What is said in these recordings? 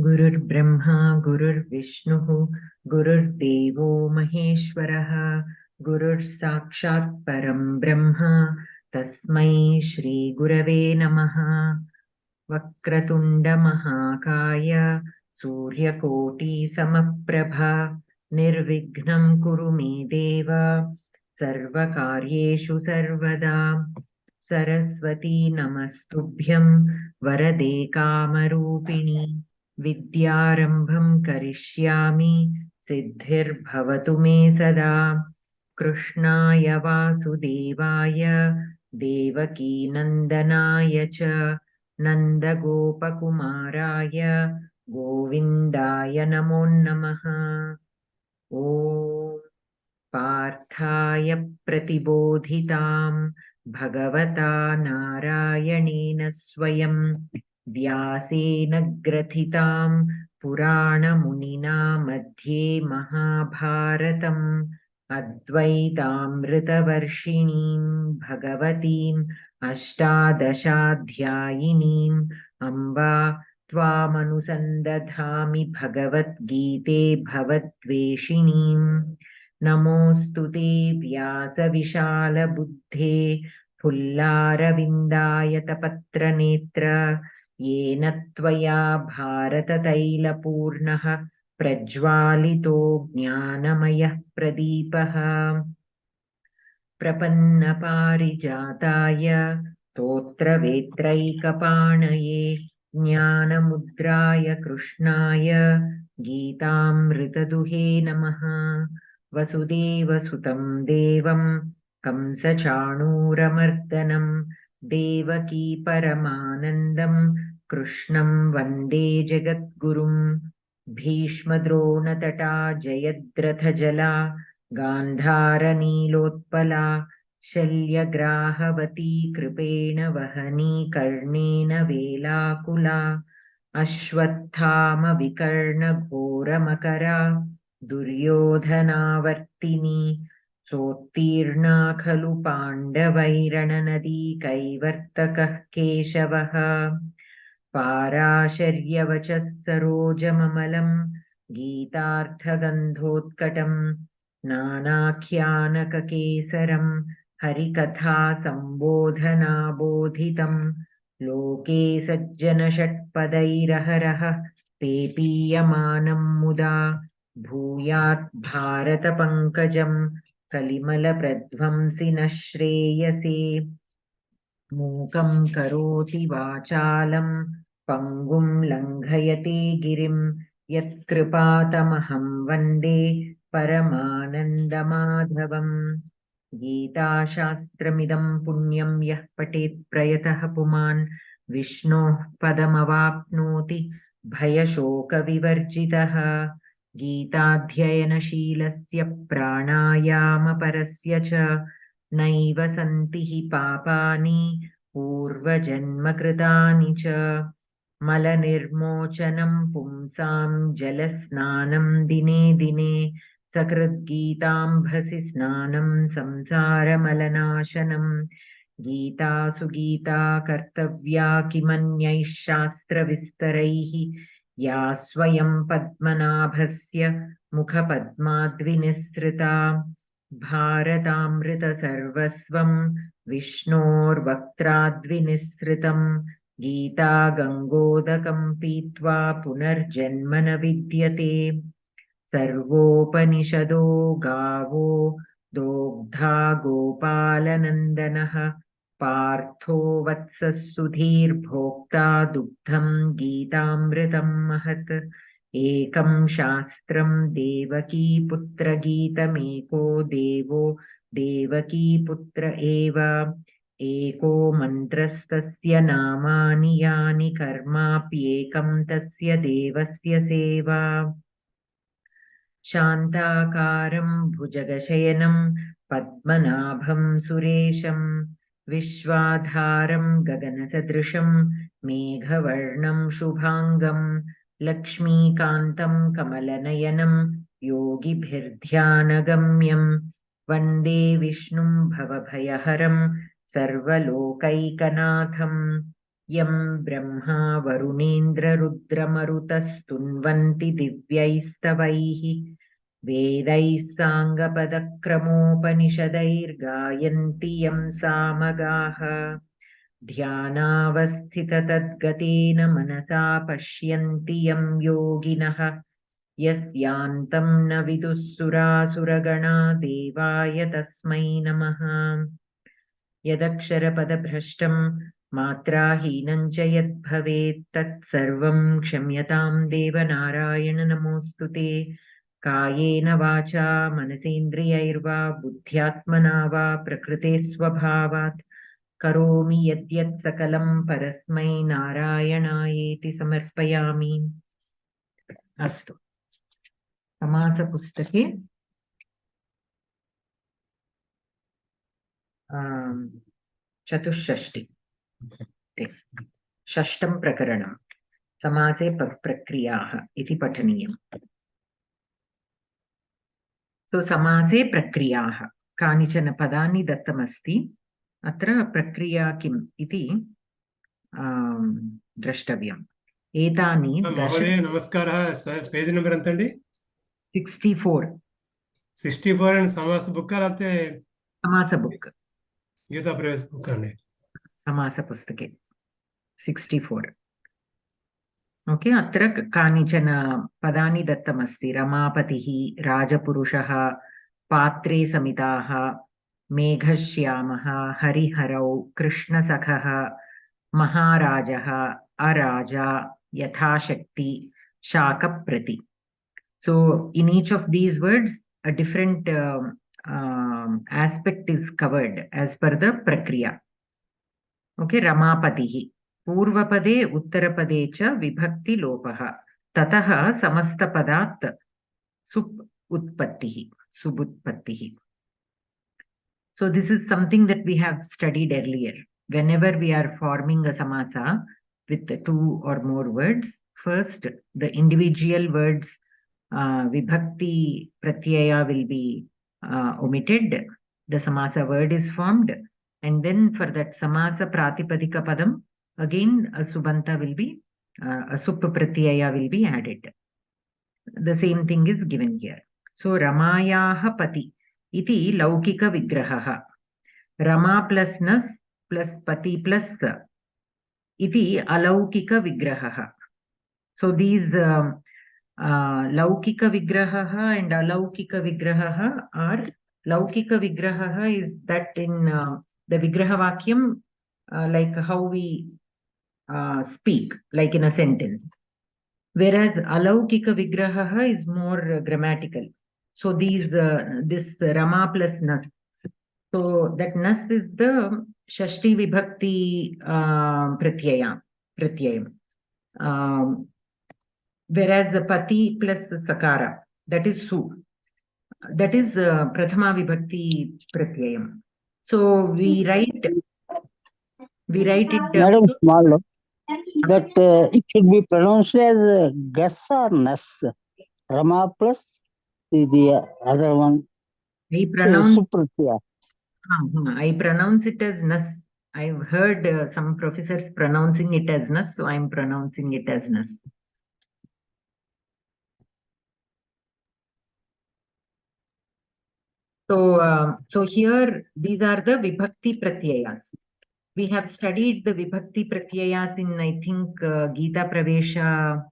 गुरुर्ब्रह्मा गुरुर्विष्णुः गुरुर्देवो महेश्वरः गुरुर्साक्षात् परं ब्रह्म तस्मै श्रीगुरवे नमः। वक्रतुण्डमहाकाय सूर्यकोटिसमप्रभा निर्विघ्नं कुरु मे देव सर्वकार्येषु सर्वदा। सरस्वती नमस्तुभ्यं वरदे कामरूपिणि विद्यारम्भं करिष्यामि सिद्धिर्भवतु मे सदा। कृष्णाय वासुदेवाय देवकीनन्दनाय च नन्दगोपकुमाराय गोविन्दाय नमो नमः। ॐ पार्थाय प्रतिबोधितां भगवता नारायणेन स्वयं व्यासेन ग्रथितां पुराणमुनिना मध्ये महाभारतम् अद्वैतामृतवर्षिणीं भगवतीम् अष्टादशाध्यायिनीम् अम्बा त्वामनुसन्दधामि भगवद्गीते भवद्वेषिणीम्। नमोऽस्तु ते व्यासविशालबुद्धे फुल्लारविन्दायतपत्रनेत्र येन त्वया भारततैलपूर्णः प्रज्वालितो ज्ञानमयः प्रदीपः। प्रपन्नपारिजाताय स्तोत्रवेत्रैकपाणये ज्ञानमुद्राय कृष्णाय गीतामृतदुहे नमः। वसुदेवसुतं देवं कंसचाणूरमर्दनं देवकी परमानन्दं कृष्णं वन्दे जगद्गुरुं। भीष्मद्रोणतटा जयद्रथजला गान्धारनीलोत्पला शल्यग्राहवती कृपेण वहनी कर्णेन वेलाकुला अश्वत्थामविकर्णघोरमकरा दुर्योधनावर्तिनी सोत्तीर्णा खलु पाण्डवैरणनदीकैवर्तकः केशवः। पाराशर्यवचः सरोजममलं गीतार्थगन्धोत्कटं नानाख्यानककेसरं हरिकथा सम्बोधनाबोधितं लोके सज्जनषट्पदैरहरः पेपीयमानं मुदा भूयात् भारतपङ्कजं कलिमलप्रध्वंसि नः श्रेयसे। मूकं करोति वाचालं पङ्गुं लङ्घयते गिरिं यत्कृपातमहं वन्दे परमानन्दमाधवम्। गीताशास्त्रमिदं पुण्यं यः पठेत् प्रयतः पुमान् विष्णोः पदमवाप्नोति भयशोकविवर्जितः। गीताध्ययनशीलस्य प्राणायामपरस्य च नैव सन्ति हि पापानि पूर्वजन्मकृतानि च। मलनिर्मोचनं पुंसां जलस्नानं दिने दिने सकृद्गीताम्भसि स्नानं संसारमलनाशनं। गीतासु गीता कर्तव्या किमन्यैः शास्त्रविस्तरैः या स्वयं पद्मनाभस्य मुखपद्माद्विनिसृता। भारतामृतसर्वस्वं विष्णोर्वक्त्राद्विनिसृतं गीता गङ्गोदकं पीत्वा पुनर्जन्म न विद्यते। सर्वोपनिषदो गावो दोग्धा गोपालनन्दनः पार्थो वत्सः सुधीर्भोक्ता दुग्धं गीतामृतं महत्। एकं शास्त्रं देवकीपुत्रगीतमेको देवो देवकीपुत्र एव। एको मन्त्रस्तस्य नामानि यानि कर्माप्येकं तस्य देवस्य सेवा। शान्ताकारं भुजगशयनं पद्मनाभं सुरेशं विश्वाधारं गगनसदृशं मेघवर्णं शुभाङ्गं लक्ष्मीकान्तं कमलनयनं योगिभिर्ध्यानगम्यं वन्दे विष्णुं भवभयहरं सर्वलोकैकनाथं। यं ब्रह्मा वरुणेन्द्ररुद्रमरुतस्तुन्वन्ति दिव्यैस्तवैः वेदैः साङ्गपदक्रमोपनिषदैर्गायन्ति यं सामगाः ध्यानावस्थिततद्गतेन मनसा पश्यन्ति यं योगिनः यस्यान्तं न विदुः सुरासुरगणा देवाय तस्मै नमः यदक्षरपदभ्रष्टं मात्राहीनं च यद्भवेत् तत्सर्वं क्षम्यतां देवनारायण नमोऽस्तु ते कायेन वाचा मनसेन्द्रियैर्वा बुद्ध्यात्मना वा प्रकृते स्वभावात् करोमि यद्यत् सकलं परस्मै नारायणायेति समर्पयामि। अस्तु, समासपुस्तके चतुष्षष्टि षष्ठं प्रकरणं समासे प्रक्रियाः इति पठनीयम्। सो समासे प्रक्रियाः कानिचन पदानि दत्तमस्ति। अत्र प्रक्रिया किम् इति द्रष्टव्यम्। एतानि महोदय नमस्कारः सर, पेज नंबर एंतंడి? 64 64 అండ్ సమాస బుక్ లేకపోతే समास बुक గీతా ప్రవేశ బుక్ అండి? समास पुस्तके 64। ओके, अत्र कानिचन पदानि दत्तमस्ति। रमापतिः, राजपुरुषः, पात्रे समिताः, मेघश्यामः, हरिहरौ, कृष्णसखः, महाराजः, अराजा, यथाशक्ति, शाकप्रति। So in each of these words a different aspect is covered as per the prakriya. Okay, Ramapatihi पूर्वपदे उत्तरपदे च विभक्ति लोपः ततः समस्तपदात् सुप् उत्पत्तिः सुबुत्पत्तिः. So this is something that we have studied earlier. Whenever we are forming a samasa with 2 or more words, first the individual words vibhakti pratyaya will be omitted. The samasa word is formed, and then for that samasa pratipadika padam again a subanta will be a sup pratyaya will be added. The same thing is given here. So ramayaha pati iti laukika vigraha. Rama plus nas plus pati plus sa iti alaukika vigraha. So these laukika vigraha and alaukika vigraha are, laukika vigraha is that in the vigraha vakyam, like how we speak, like in a sentence. Whereas alaukika vigraha is more grammatical. So these this Rama plus nas. So that nas is the shashti vibhakti pratyayam. Whereas the pati plus sakara, that is su. That is prathama vibhakti pratyayam. So we write it. Madam, small. That it should be pronounced as gas or nas. Rama plus the other one. I pronounce Supratya. I pronounce it as nas. I've heard some professors pronouncing it as nas, so I'm pronouncing it as nas. So here these are the vibhakti pratyayas. We have studied the vibhakti pratyayas in, I think, Geetha Pravesha,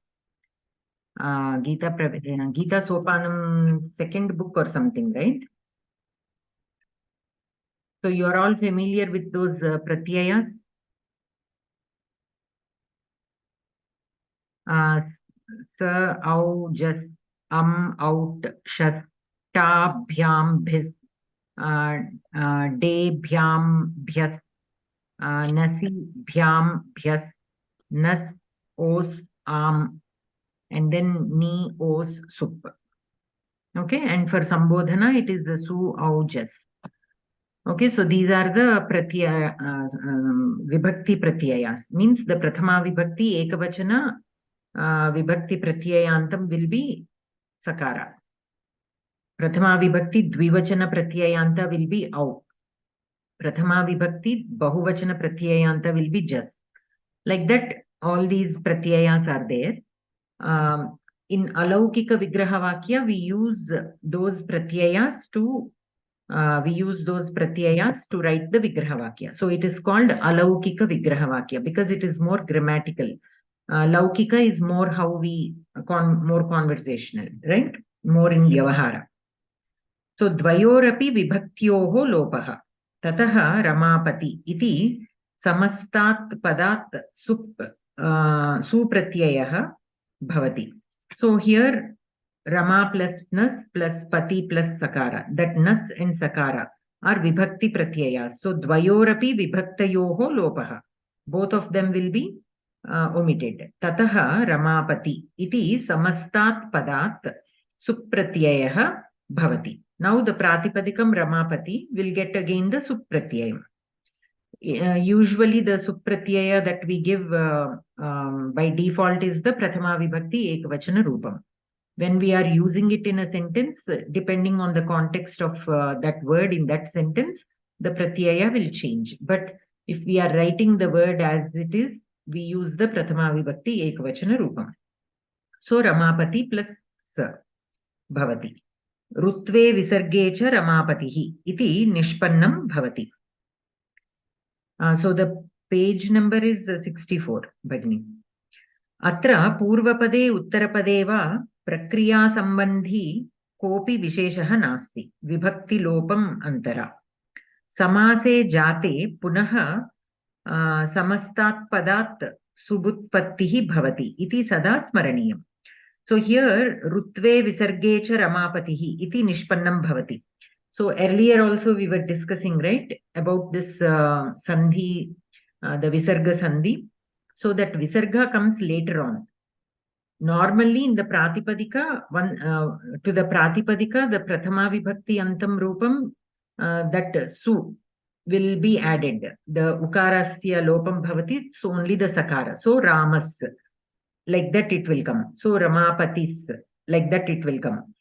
Geetha Sopanam second book or something, right? So you are all familiar with those pratyayas. Sa, au, jas, out, shat, ta, bhyam, bhis, de, bhyam, bhyas, nasi, bhyam, bhyas, nas, os, am, and then ni, os, sup. Okay, and for sambodhana it is the su, au, jas. Okay, so these are the vibhakti pratyayas. Means the prathama vibhakti ekavachana vibhakti pratyayantam will be sakara. Prathama vibhakti dvivachana pratyayanta will be au. Prathama vibhakti bahuvachana pratyayanta will be jas. Like that, all these pratyayas are there. In alaukika vigraha vakya, we use those pratyayas to write the vigraha vakya. So it is called alaukika vigraha vakya because it is more grammatical. Laukika is more how we more conversational, right? More in vyavahara. So dvayorapi vibhaktyoho lopaha. Tataha ramapati iti samastat padat supratyayah bhavati. So here Rama plus nas plus pati plus sakara. That nas and sakara are vibhakti pratyayas. So dvayorapi vibhaktayoho lopaha. Both of them will be omitted. Tataha ramapati iti samastat padat supratyayah bhavati. Now the pratipadikam ramapati will get again the supratyayam. Usually the supratyaya that we give by default is the prathama vibhakti ekvachana rupam. When we are using it in a sentence, depending on the context of that word in that sentence, the pratyaya will change. But if we are writing the word as it is, we use the prathama vibhakti ekvachana rupam. So ramapati plus sa bhavati. Rutve visarge cha ramapatihi iti nishpannam bhavati. So the page number is 64, Bhagini. Atra purvapade uttarapade va prakriya sambandhi kopi visheshah nasti vibhakti lopam antara. Samase jate punaha samastat padat subutpattihi bhavati iti sada smaraniyam. So here rutve visarge cha ramapatihi iti nishpannam bhavati. So earlier also we were discussing, right, about this sandhi, the visarga sandhi. So that visarga comes later on. Normally in the pratipadika, to the pratipadika, the prathama vibhakti antam rupam, that su will be added. The ukarasya lopam bhavati, so only the sakara. So ramas, like that it will come. So ramapatis, like that it will come.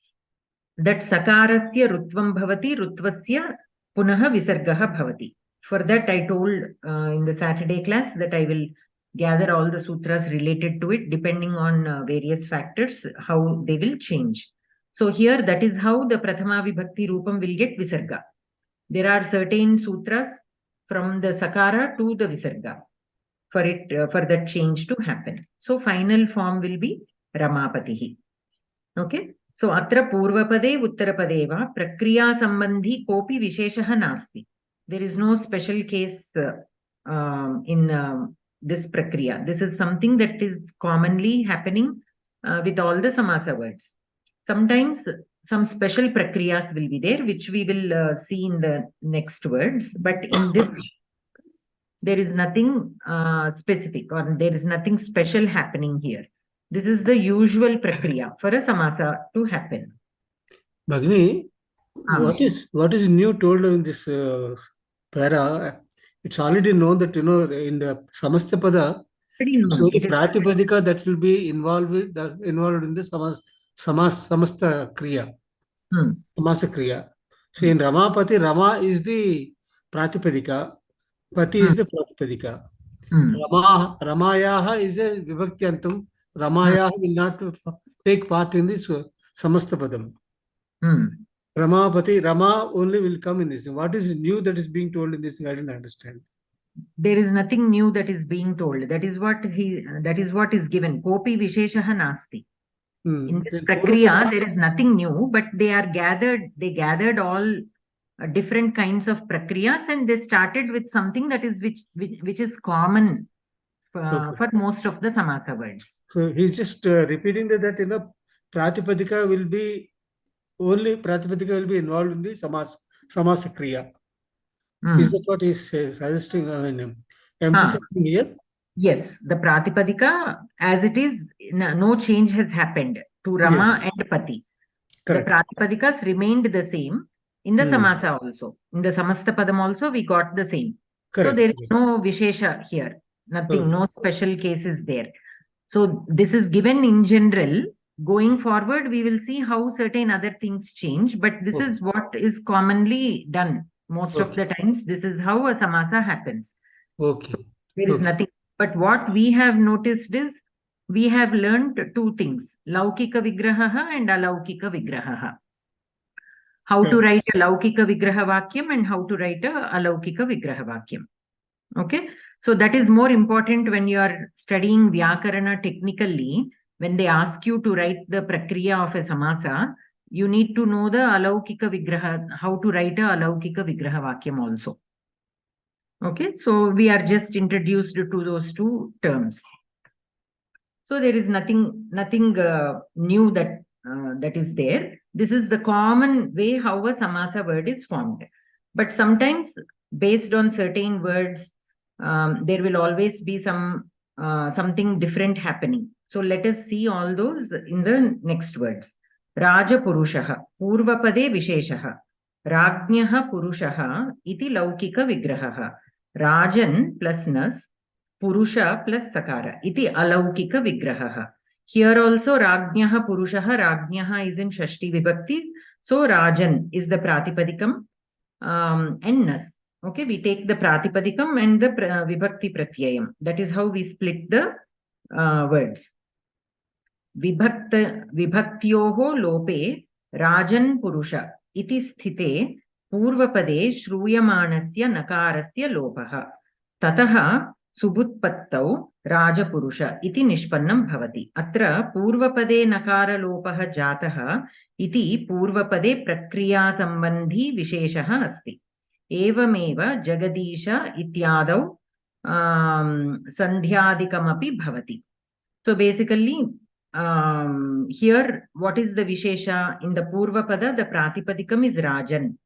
That sakarasya rutvam bhavati, rutvasya punaha visargaha bhavati. For that I told in the Saturday class that I will gather all the sutras related to it depending on various factors, how they will change. So here that is how the prathama vibhakti rupam will get visarga. There are certain sutras from the sakara to the visarga for it for that change to happen. So final form will be ramapatihi. Okay. So atra purvapade uttarapade va prakriya sambandhi kopi visheshah nasti. There is no special case in this prakriya. This is something that is commonly happening with all the samasa words. Sometimes some special prakriyas will be there, which we will see in the next words. But in this, there is nothing specific or there is nothing special happening here. This is the usual prakriya for a samasa to happen. Bhagini, what is new told in this para? It's already known that, in the Samastapada, so the Pratipadika that will be involved in the Samasta Kriya. Samasa Kriya. So in Ramapati, Rama is the Pratipadika, Pati is the Pratipadika. Ramayaha is a Vibhakti Ramayaha will not take part in this Samastapadam. Ramapati, Rama only will come in this. What is new that is being told in this? I didn't understand. There is nothing new that is being told. That is what is given. Kopi visheshaha nasti. In this prakriya, there is nothing new, but they gathered all different kinds of prakriyas and they started with something that is which is common for most of the samasa words. So he's just repeating that Pratipadika will be involved in the Samasa Kriya. Is that what he's suggesting, emphasizing here? Yes, the Pratipadika, as it is, no change has happened to Rama and Pati. Correct. The Pratipadikas remained the same in the Samasa also. In the Samastapadam also, we got the same. Correct. So there is no Vishesha here. Nothing, no special cases there. So this is given in general. Going forward, we will see how certain other things change, but this is what is commonly done. Most of the times, this is how a samasa happens. Okay. So there is nothing But what we have noticed is we have learned two things, Laukika Vigraha and Alaukika Vigraha. How to write a Laukika Vigraha Vakyam and how to write a Alaukika Vigraha Vakyam. Okay, so that is more important when you are studying Vyakarana technically. When they ask you to write the Prakriya of a Samasa, you need to know the Alaukika Vigraha, how to write a Alaukika Vigraha Vakyam also. Okay, so we are just introduced to those two terms. So there is nothing new that is there. This is the common way how a Samasa word is formed. But sometimes based on certain words, there will always be something different happening. So let us see all those in the next words. Raja Purushaha, Purvapade Visheshaha, Rajnyaha Purushaha, iti Laukika Vigrahaha. Rajan plus nas, Purusha plus Sakara, iti Alaukika Vigrahaha. Here also Rajnyaha Purushaha, Rajnyaha is in Shashti Vibhakti. So Rajan is the Pratipadikam and nas. Okay, we take the Pratipadikam and the Vibhakti Pratyayam. That is how we split the words. Vibhaktyoho lope Rajan Purusha iti sthite Purvapade Shruyamanasya Nakarasya Lopaha. Tataha Subutpattau Rajapurusha iti Nishpannam Bhavati. Atra Purvapade Nakara Lopaha Jataha iti Purvapade Prakriya Sambandhi Visheshaha Asti. Evameva Jagadisha Ityadau Sandhyadikamapi Bhavati. So basically, here, what is the Vishesha? In the Purvapada, the Pratipadikam is Rajan.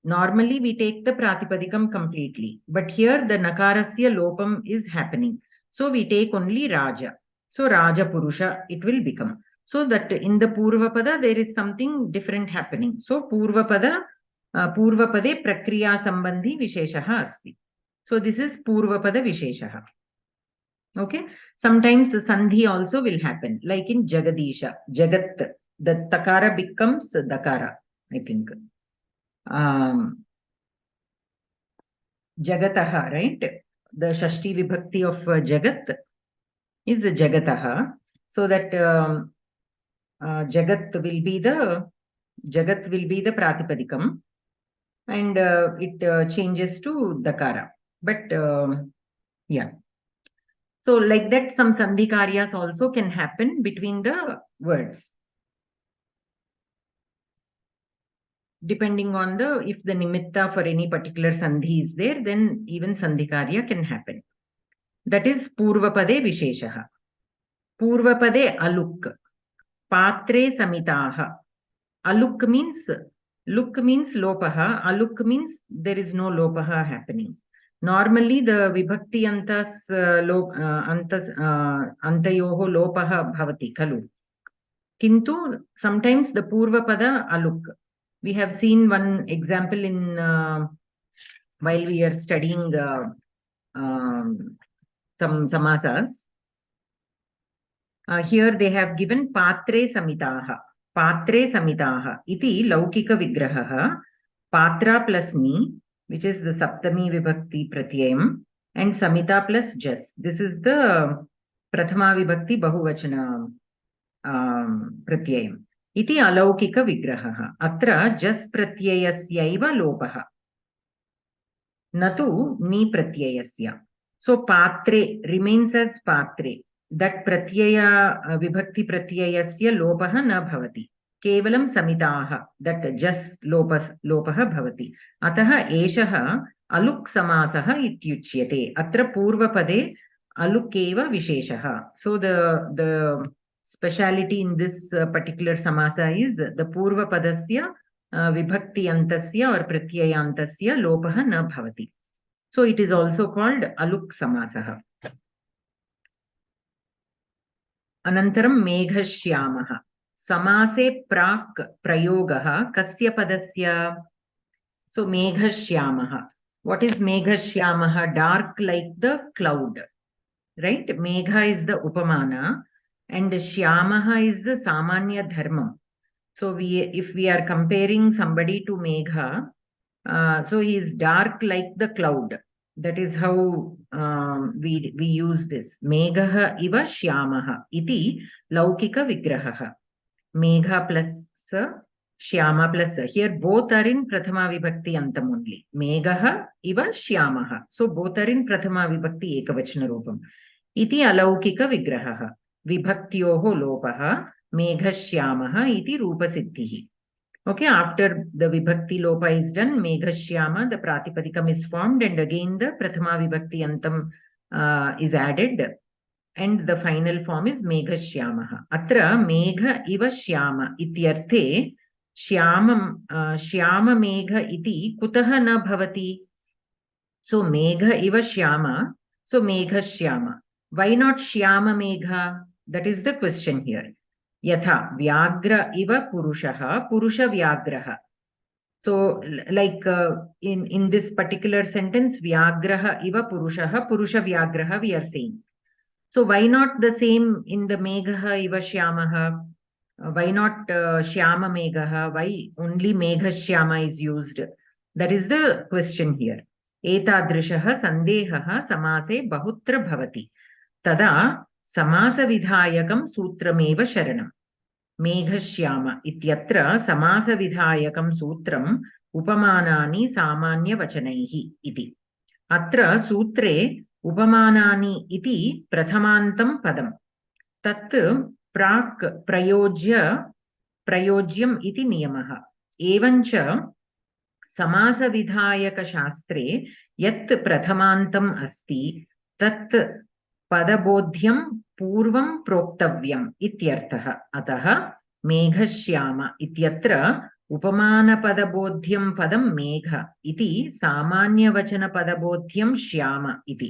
Normally, we take the Pratipadikam completely. But here, the Nakarasya Lopam is happening. So we take only Raja. So Raja Purusha, it will become. So that in the Purvapada, there is something different happening. So Purvapade Prakriya Sambandhi Visheshaha Asti. So this is Purvapada Visheshaha. Okay, sometimes Sandhi also will happen, like in Jagadisha, Jagat, the Takara becomes Dakara, I think. Jagataha, right? The Shashti Vibhakti of Jagat is Jagataha. So that Jagat will be the Pratipadikam, and it changes to Dakara. But yeah. So like that, some Sandhi Karyas also can happen between the words. Depending on if the Nimitta for any particular Sandhi is there, then even Sandhi Karya can happen. That is Purvapade Visheshaha. Purvapade Aluk. Patre Samitaha. Aluk means Lopaha. Aluk means there is no Lopaha happening. Normally, the Vibhakti antas antayoho lopaha bhavati khalu. Kintu sometimes the Purvapada aluk. We have seen one example in while we are studying some samasas. Here they have given Patre Samitaha. Patre Samitaha. Iti Laukika Vigrahaha. Patra plus ni, which is the Saptami Vibhakti Pratyayam, and Samita plus jas. This is the Prathama Vibhakti Bahuvachana Pratyayam. Iti Alaukika Vigrahaha. Atra jas Pratyayasyaiva Lopaha. Natu ni Pratyayasya. So Patre remains as Patre. That Pratyaya Vibhakti Pratyayasya Lopaha na bhavati. Kevalam Samitaha, that just lopaha bhavati. Ataha eshaha aluk samasaha ityuchyate. Atra purvapade alukeva visheshaha. So the speciality in this particular samasa is the purvapadasya vibhakti antasya or pratyayantasya lopaha na bhavati. So it is also called aluk samasaha. Anantaram meghashyamaha. Samase prak prayogaha kasya padasya. So meghashyamaha. What is meghashyamaha? Dark like the cloud. Right? Megha is the upamana and shyamaha is the samanya dharma. So if we are comparing somebody to Megha, so he is dark like the cloud. That is how we use this. Megha iva shyamaha iti laukika vigraha. Megha plus sa, shyama plus sa. Here both are in prathama vibhakti antam only. Megha iva shyamaha. So both are in prathama vibhakti ekavachana rupam. Iti alaukika vigraha. Vibhaktyoho lopaha. Megha shyamaha iti rupa siddhihi. Okay, after the vibhakti lopa is done, megha shyama, the pratipadikam is formed, and again the prathama vibhakti antam is added, and the final form is megha shyamaha. Atra megha iva shyama ityarthe shyama megha iti kutaha na bhavati. So megha iva shyama, so megha shyama. Why not shyama megha? That is the question here. Yatha vyagra iva purushaha purusha vyagraha. So like in this particular sentence, vyagraha iva purushaha purusha vyagraha we are saying. So why not the same in the megha iva shyamaha? Why not shyama megha? Why only megha shyama is used? That is the question here. Etadrishaha sandehaha samase bahutra bhavati. Tada samasa vidhayakam sutrameva sharanam. Meghashyama ityatra samasa vidhayakam sutram upamanani samanya vachanaihi iti. Atra sutre upamanani iti prathamantam padam. Tat prak prayogyam iti niyamaha. Evancha samasa vidhayaka shastre yat prathamantam asti tat padabodhyam पूर्वं प्रोक्तव्यम् इत्यर्थः. अतः मेघश्याम इत्यत्र उपमानपदबोध्यं पदं मेघ इति सामान्यवचनपदबोध्यं श्याम इति.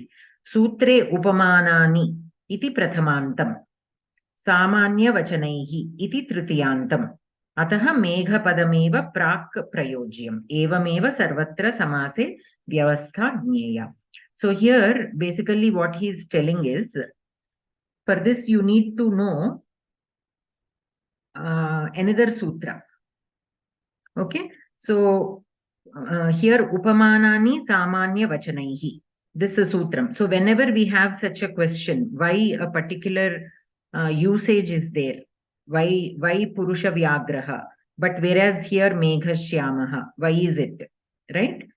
सूत्रे उपमानानि इति प्रथमान्तं सामान्यवचनैः इति तृतीयान्तम्. अतः मेघपदमेव प्राक् प्रयोज्यम्. एवमेव सर्वत्र समासे व्यवस्था ज्ञेया. So here basically what he is telling is, for this, you need to know another sutra. Okay, so here upamanani samanya vachanaihi. This is sutram. So whenever we have such a question, why a particular usage is there? Why purusha vyagraha? But whereas here megha shyamaha, why is it? Right?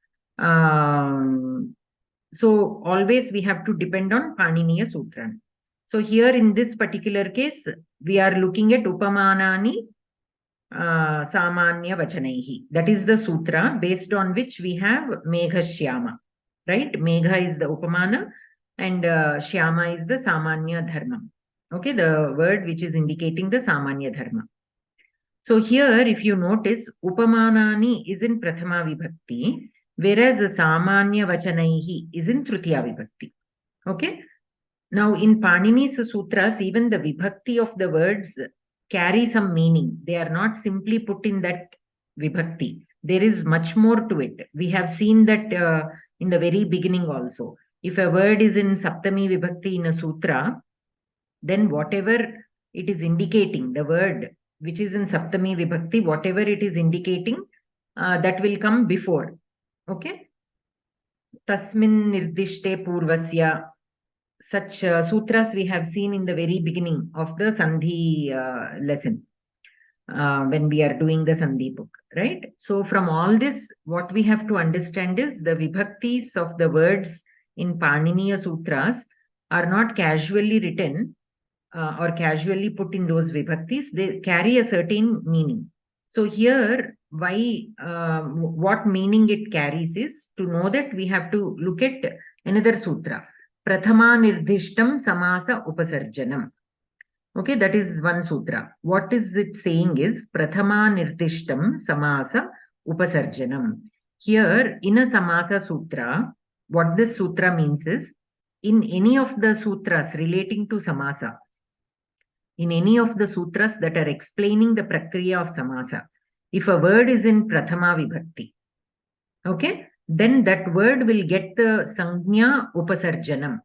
So always we have to depend on Paniniya Sutra. So here in this particular case, we are looking at upamanani samanya vachanaihi. That is the sutra based on which we have megha shyama. Right? Megha is the upamana and shyama is the samanya dharma. Okay, the word which is indicating the samanya dharma. So here if you notice, upamanani is in prathama vibhakti, whereas the samanya vachanaihi is in tritiya vibhakti. Okay. Now, in Panini's sutras, even the vibhakti of the words carry some meaning. They are not simply put in that vibhakti. There is much more to it. We have seen that in the very beginning also. If a word is in Saptami vibhakti in a sutra, then whatever it is indicating, the word which is in Saptami vibhakti, whatever it is indicating, that will come before. Okay? Tasmin nirdishte purvasya. Such sutras we have seen in the very beginning of the Sandhi lesson when we are doing the Sandhi book, right? So from all this, what we have to understand is the vibhaktis of the words in Paniniya Sutras are not casually written or casually put in those vibhaktis. They carry a certain meaning. So here, why, what meaning it carries is to know that we have to look at another sutra. Prathama nirdhishtam samasa upasarjanam. Okay, that is one sutra. What is it saying is Prathama nirdhishtam samasa upasarjanam. Here in a samasa sutra, what this sutra means is, in any of the sutras relating to samasa, in any of the sutras that are explaining the prakriya of samasa, if a word is in prathama vibhakti, okay, then that word will get the sangnya upasarjanam.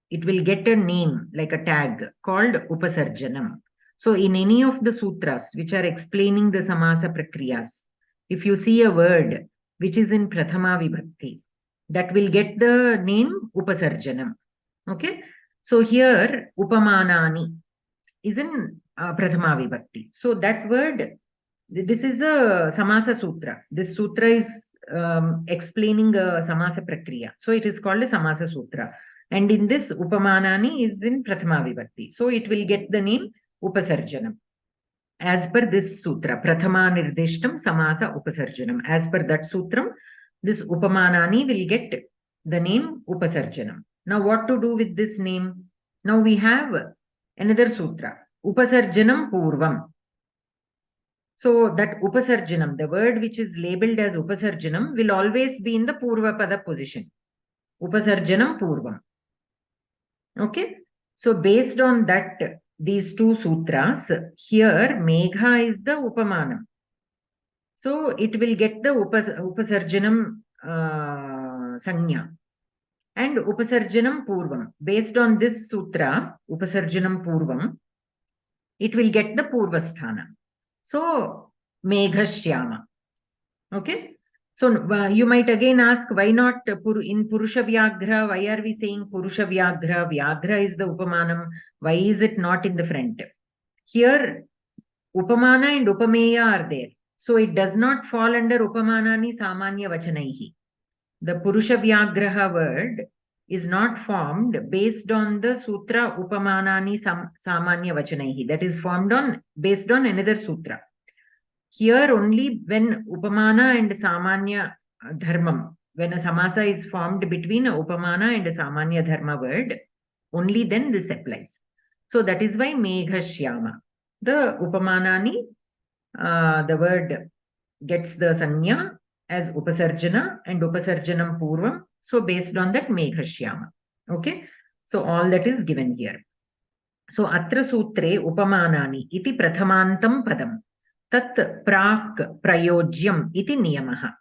It will get a name, like a tag, called upasarjanam. So in any of the sutras which are explaining the samasa prakriyas, if you see a word which is in prathama vibhakti, that will get the name Upasarjanam. Okay. So here Upamanani is in Prathama Vibhakti. So that word, this is a Samasa Sutra. This sutra is explaining a Samasa Prakriya. So it is called a Samasa Sutra. And in this Upamanani is in Prathama Vibhakti. So it will get the name Upasarjanam. As per this sutra, Prathama Nirdishtam Samasa Upasarjanam. As per that sutram, this Upamanani will get the name Upasarjanam. Now what to do with this name? Now we have another sutra, Upasarjanam Purvam. So that Upasarjanam, the word which is labeled as Upasarjanam, will always be in the Purva Pada position. Upasarjanam Purvam. Okay. So based on that, these two sutras, here Megha is the Upamanam. So it will get the Upasarjanam Sanya and Upasarjanam Purvam. Based on this sutra, Upasarjanam Purvam, it will get the Purvasthana. So Meghashyama. Okay. So you might again ask, why not in Purusha Vyaghra? Why are we saying Purusha Vyaghra? Vyaghra is the Upamanam. Why is it not in the front? Here, Upamana and Upameya are there. So it does not fall under Upamanani Samanya Vachanaihi. The Purusha Vyagraha word is not formed based on the Sutra Upamanani Samanya Vachanaihi. That is formed based on another Sutra. Here only when Upamana and Samanya Dharmam, when a Samasa is formed between a Upamana and a Samanya Dharma word, only then this applies. So that is why Meghashyama. The Upamanani, the word gets the Sanya as Upasarjana and Upasarjanam Purvam. So based on that Meghashyama. Okay. So all that is given here. So Atra Sutre Upamanani iti Prathamantam Padam. Tat prak prayojyam iti niyamaha.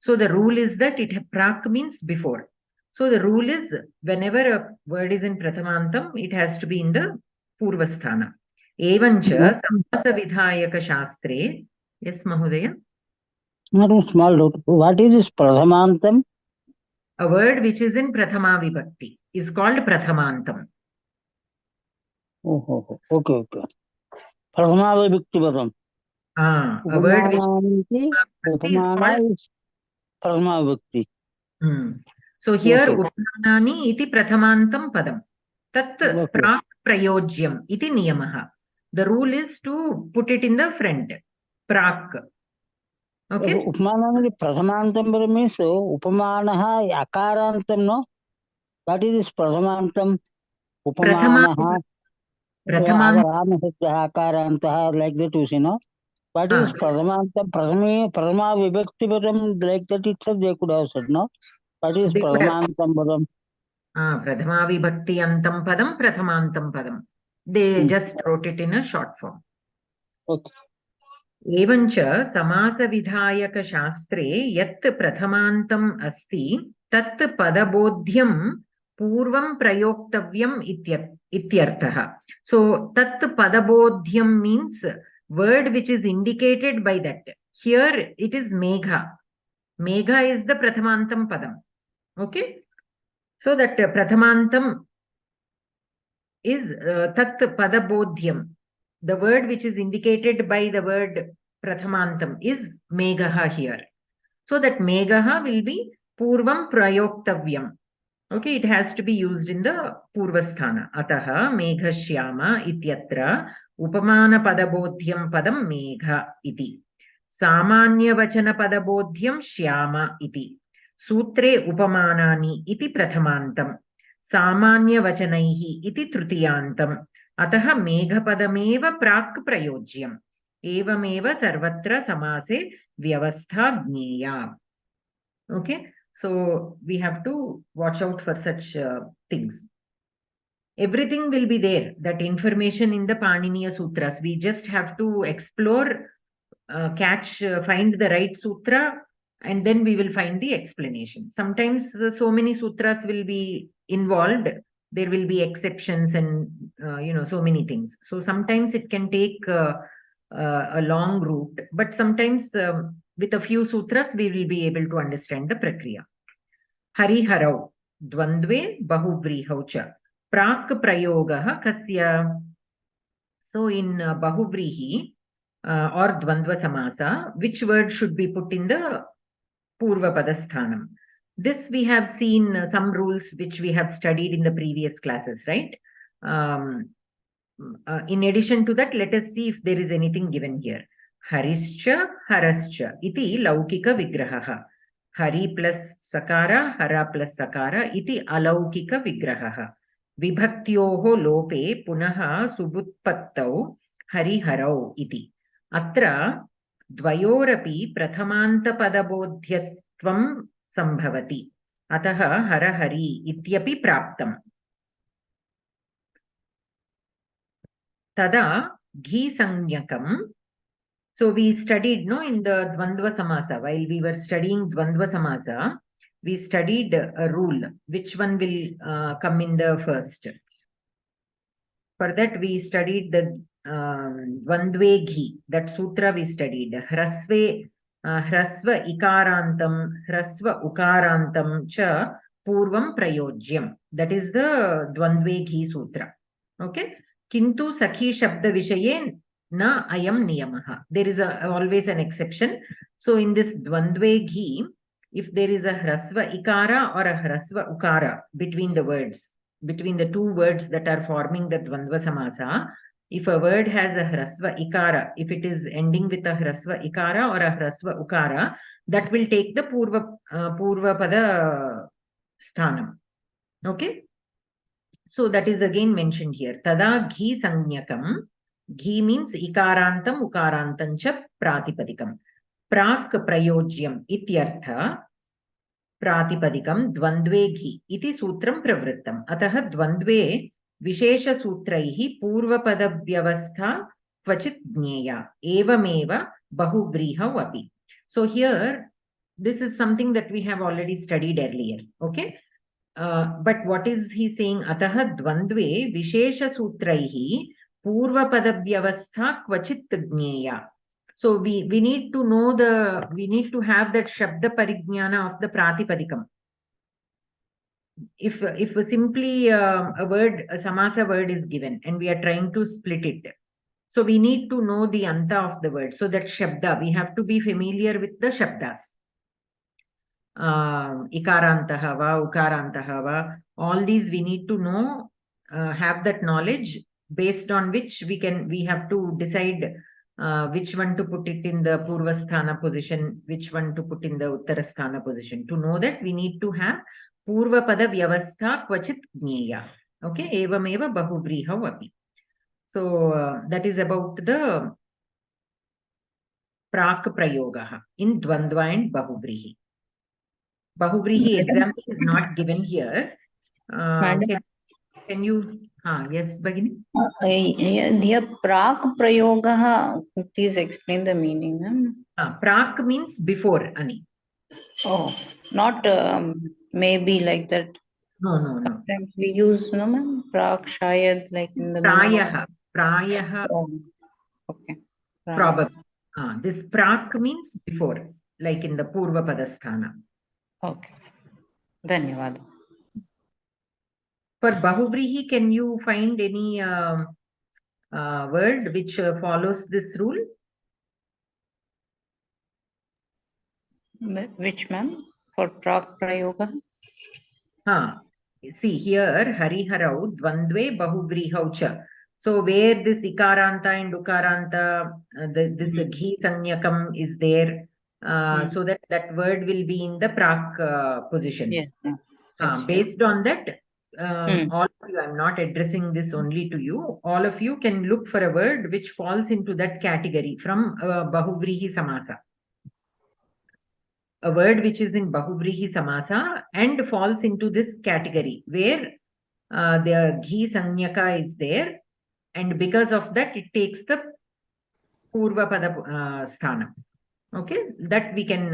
So the rule is that prak means before. So the rule is whenever a word is in Prathamantam, it has to be in the Purvasthana. Evancha Samasa Vidhayaka Shastre. Yes, Mahodaya? Not a small doubt. What is this Prathamantam? A word which is in Prathama Vibhakti is called Prathamantam. Oh, okay. Prathama Vibhakti Padam. A word which Upamana is Prathama Vibhakti. So here Upamanani iti Prathamantam Padam. Tat prak prayojyam iti niyamaha. The rule is to put it in the front. Prak. Okay. Upamanani Prathamantam means Upamanaha Akarantam, no? What is this Prathamantam? Upamanaha Avaramahitya Akarantaha, like that you see, no? What is Prathamantam? Prathama Vibhakti Padam, like that itself they could have said, no? What is Prathamantam Padam? Prathama Vibhakti Antam Padam, Prathamantam Padam. They just wrote it in a short form. Okay. Evancha Samasa Vidhayaka Shastre Yat Prathamantam Asti Tat Padabodhyam Purvam Prayoktavyam Ityarthaha. So Tat Padabodhyam means word which is indicated by that. Here it is Megha. Megha is the Prathamantam Padam. Okay. So that Prathamantam is Tat Padabodhyam. The word which is indicated by the word Prathamantam is Meghaha here. So that Meghaha will be Purvam Prayoktavyam. Okay, it has to be used in the Purvasthana. Ataha Meghashyama ityatra Upamana Padabodhyam Padam Megha iti. Samanya Vachana Padabodhyam Shyama iti. Sutre Upamanani iti Prathamantam. Samanya Vachanaihi iti Trutiyantam. Ataha Meghapadameva Prak Prayojyam. Evameva Sarvatra Samase Vyavastha Gneya. Okay. So we have to watch out for such things. Everything will be there, that information in the Paniniya Sutras. We just have to explore, find the right sutra, and then we will find the explanation. Sometimes so many sutras will be involved. There will be exceptions and, so many things. So sometimes it can take a long route, but sometimes with a few sutras, we will be able to understand the prakriya. Hariharau, Dvandve, Bahuvrihau cha. Prak Prayogaha Kasya. So in Bahuvrihi or Dvandva Samasa, which word should be put in the Purva Padasthanam? This we have seen some rules which we have studied in the previous classes, right? In addition to that, let us see if there is anything given here. Harischa, Harascha, iti laukika vigrahaha. Hari plus sakara, hara plus sakara, iti alaukika vigrahaha. Vibhaktyoho lope punaha subutpattau hariharau iti. Atra dvayorapi prathamantapadabodhyatvam sambhavati. Ataha harahari ityapi praptam. Tada ghi sanyakam. So we studied in the Dvandva Samasa. While we were studying Dvandva Samasa, we studied a rule. Which one will come in the first? For that we studied the Dvandve ghi. That sutra we studied. Hrasva ikarantam, hrasva ukarantam cha purvam prayojyam. That is the Dvandve ghi sutra. Okay. Kintu sakhi shabda vishaye na ayam niyamaha. There is always an exception. So in this Dvandve ghi, if there is a hrasva ikara or a hrasva ukara between the words, between the two words that are forming the Dvandva Samasa, if a word has a hrasva ikara, if it is ending with a hrasva ikara or a hrasva ukara, that will take the Purva Pada Sthanam. Okay. So that is again mentioned here. Tada ghi sanyakam. Ghi means ikarantam ukarantam cha pratipadikam. Prak prayojyam ityartha pratipadikam dvandve ghi iti sutram pravrittam. Ataha dvandve vishesha sutraihi purvapada vyavastha kvachit jneya. Evameva bahuvrihau api. So here, this is something that we have already studied earlier. Okay. But what is he saying? Ataha dvandve vishesha sutraihi purva padavyavastha kvachit jneya. So we need to know we need to have that shabda parijnana of the pratipadikam. If simply a samasa word is given and we are trying to split it, so we need to know the anta of the word. So that shabda, we have to be familiar with the shabdas. Ikarantaha va, ukarantaha va, all these we need to know, have that knowledge, based on which we have to decide which one to put it in the Purvasthana position, which one to put in the Uttarasthana position. To know that, we need to have Purva Pada Vyavastha Kvachit Jneya. Okay, Evameva Bahuvrihau api. So that is about the Prak Prayogaha in Dvandva and Bahuvrihi. Bahuvrihi example is not given here. Can you? Yes, Bhagini. The Prak Prayogaha, please explain the meaning, ma'am. Prak means before, Ani. Oh, not maybe like that. No. Sometimes we use, no, ma'am, Prak Shayad, like in the Prayaha. Oh, okay. Probably. This Prak means before, like in the Purva Padasthana. Okay. Dhanyavad. For Bahuvrihi, can you find any word which follows this rule? Which, ma'am? For Prak Prayoga? See here, Hariharau, Dvandve, Bahuvrihau cha. So where this Ikaranta and Ukaranta, this Ghi Sanyakam is there, so that word will be in the Prak position. Yes. Based on that, all of you, I'm not addressing this only to you, all of you can look for a word which falls into that category from Bahuvrihi Samasa. A word which is in Bahuvrihi Samasa and falls into this category where the Ghi Sanyaka is there, and because of that it takes the Purva Pada Sthanam. Okay, that we can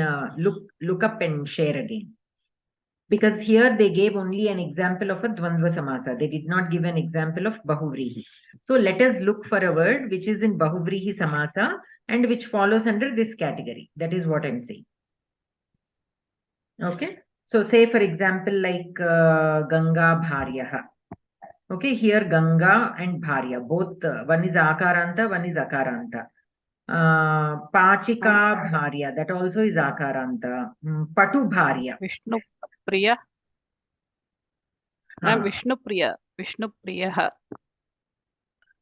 look up and share again. Because here they gave only an example of a Dvandva Samasa. They did not give an example of Bahuvrihi. So let us look for a word which is in Bahuvrihi Samasa and which follows under this category. That is what I'm saying. Okay. So say for example like Ganga Bharyah. Okay, here Ganga and Bharya, both one is Akaranta, one is Akaranta. Pachika Bharya, that also is Akaranta. Patu Bharya. Vishnu Priya. Ma'am, Vishnu Priya. Vishnu Priya.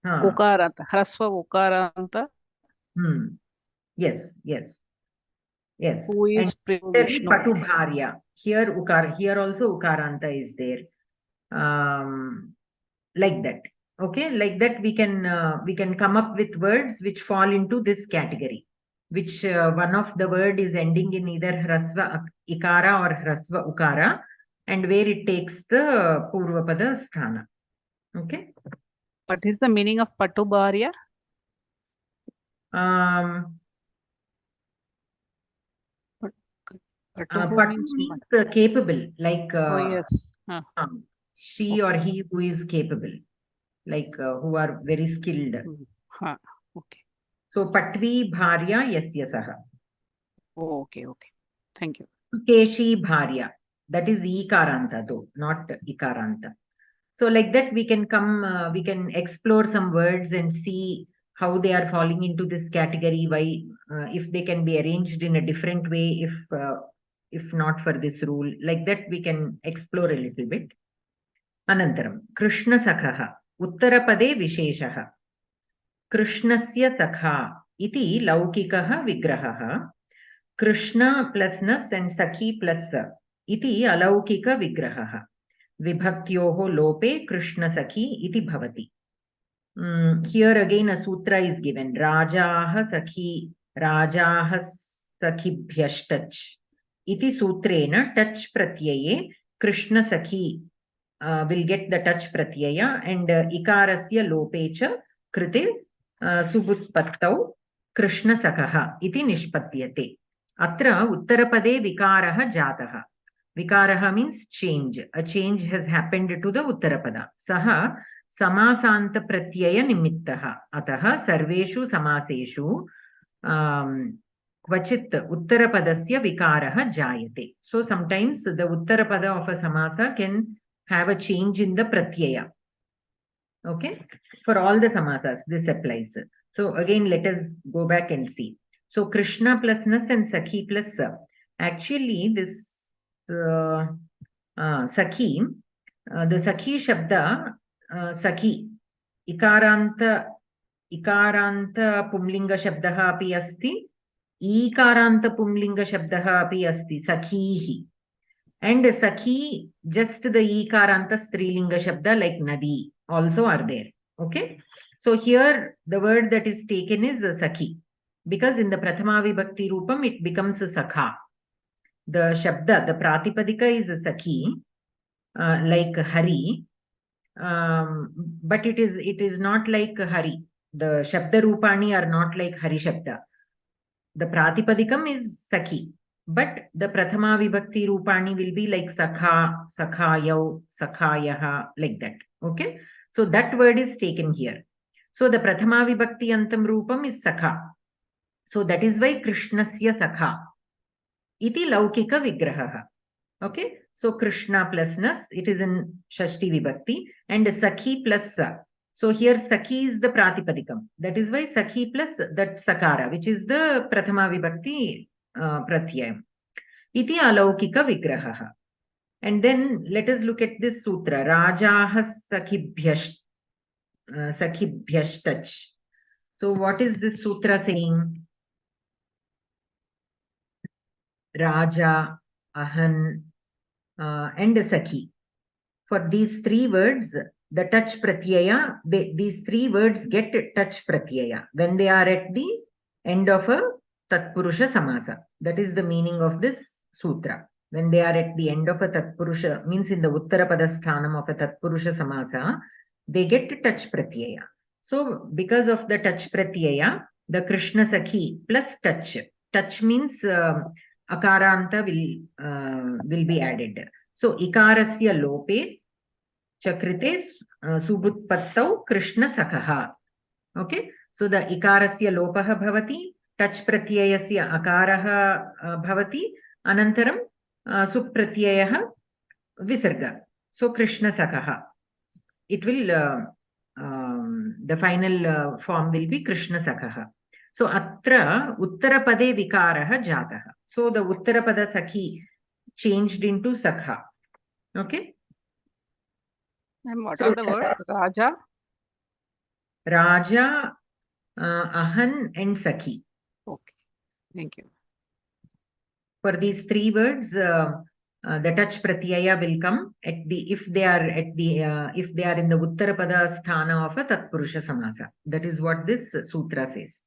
Ukaranta. Hrasva Ukaranta. Yes. Who is Vishnu? Patu Bharya. Here also Ukaranta is there. Like that. Okay, like that we can come up with words which fall into this category, which one of the word is ending in either Hrasva Ikara or Hrasva Ukara, and where it takes the Purvapada sthana. Okay. What is the meaning of Patu Bharya? Patu means capable, like yes. She or he who is capable, like who are very skilled. Okay. So Patvi Bharya Yasya Saha. Oh, okay. Thank you. Keshi Bharya. That is Ikaranta though, not Ikaranta. So like that we can we can explore some words and see how they are falling into this category, why if they can be arranged in a different way, if not for this rule. Like that we can explore a little bit. Anantaram, Krishna Sakhaha, Uttarapade Visheshaha. Krishnasya Sakha iti Laukikaha Vigrahaha. Krishna plus nas and Sakhi plus iti Alaukika Vigrahaha. Vibhaktyoho lope Krishna Sakhi iti bhavati. Here again a sutra is given. Rajaha Sakhibhyashtach. Iti sutrena touch pratyaye Krishna Sakhi will get the touch pratyaya, and ikarasya lopecha krite subutpattau Krishna Sakaha iti nishpatyate. Atra uttarapade vikaraha jataha. Vikaraha means change. A change has happened to the uttarapada. Saha samasanta pratyaya nimittaha. Ataha sarveshu samaseshu kvachit uttarapadasya vikaraha jayate. So sometimes the uttarapada of a samasa can have a change in the pratyaya. Okay, for all the samasas this applies. So again let us go back and see. So Krishna plus nas and Sakhi plus actually this Sakhi, the Sakhi Shabda, Sakhi Ikaranta Pumlinga Shabdaha api asti, Ikaranta Pumlinga Shabdaha api asti, Sakhihi. And Sakhi, just the Ikaranta Strilinga Shabda like Nadi also are there. Okay. So here the word that is taken is Sakhi, because in the Prathama Vibhakti Rupam it becomes Sakha. The Shabda, the Pratipadika is Sakhi, like Hari, but it is not like Hari. The Shabda Rupani are not like Hari Shabda. The Pratipadikam is Sakhi, but the Prathama Vibhakti Rupani will be like Sakha, Sakhayav, Sakhayaha, like that. Okay. So that word is taken here. So the Prathama Vibhakti Antam Rupam is Sakha. So that is why Krishnasya Sakha iti Laukika Vigrahaha. Okay. So Krishna plus nas, it is in Shashti Vibhakti, and Sakhi plus sa. So here Sakhi is the Pratipadikam. That is why Sakhi plus that Sakara, which is the Prathama Vibhakti Pratyayam. Iti Alaukika Vigrahaha. And then let us look at this sutra. Rajaha Sakhibhyashtach. So what is this sutra saying? Raja, Ahan, and Sakhi. For these three words, the touch pratyaya, these three words get touch pratyaya when they are at the end of a Tatpurusha Samasa. That is the meaning of this sutra. When they are at the end of a Tatpurusha, means in the Uttarapada sthanam of a Tatpurusha Samasa, they get touch pratyaya. So because of the touch pratyaya, the Krishna Sakhi plus touch. Touch means Akaranta will be added. So ikarasya lope chakrite subutpattau Krishna Sakaha. Okay. So the ikarasya lopaha bhavati, touch pratyayasya akaraha bhavati, anantaram supratyayah visarga. So Krishna Sakaha. It will, the final form will be Krishna Sakaha. So Atra Uttarapade Vikaraha Jataha. So the Uttarapada Sakhi changed into Sakha. Okay. And what So, are the words? Raja? Raja, Ahan and Sakhi. Okay. Thank you. For these three words, the touch pratyaya will come at the if they are in the Uttarapada sthana of a Tatpurusha Samasa. That is what this sutra says.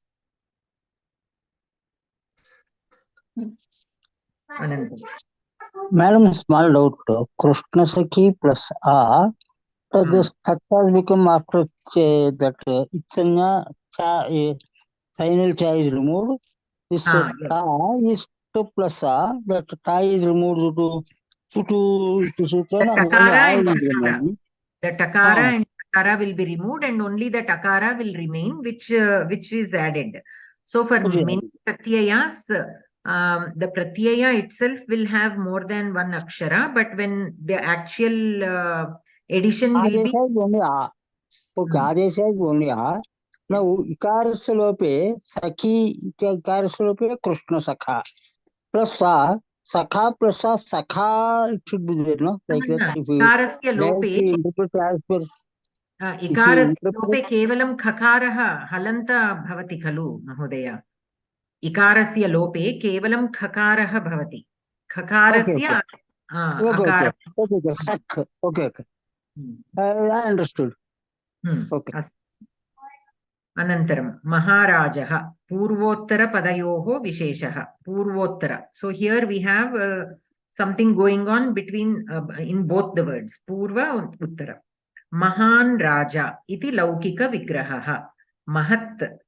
Ananta. Madam, small doubt. Krishna Sakhi plus A. So this that has become after that Ichanya final cha is removed. This Yes. ta is to plus A. That ta is removed to The takara and takara. remain. The takara and takara will be removed, and only the takara will remain, which is added. So for many pratyayas, the pratyaya itself will have more than one akshara, but when the actual addition will be only A. Okay, Adesha is only A. Now Ikarasya lope Sakhi Ikarasya lope Krishna Sakha plus A. Sakha plus A Sakha, it should be there, no? Like that. If you Ikarasya lope interpret as per Ikarasya lope kevalam khakarah halanta bhavati khalu, Mahodaya. Ikarasya lope kevalam khakarah bhavati. Khakarasya akara. Okay. Sakh. Okay. I understood. Okay. Anantaram Maharajaha Purvottara Padayoho Visheshaha Purvottara. So here we have something going on between in both the words Purva and Uttara. Mahan Raja iti Laukika Vigrahaha. Mahat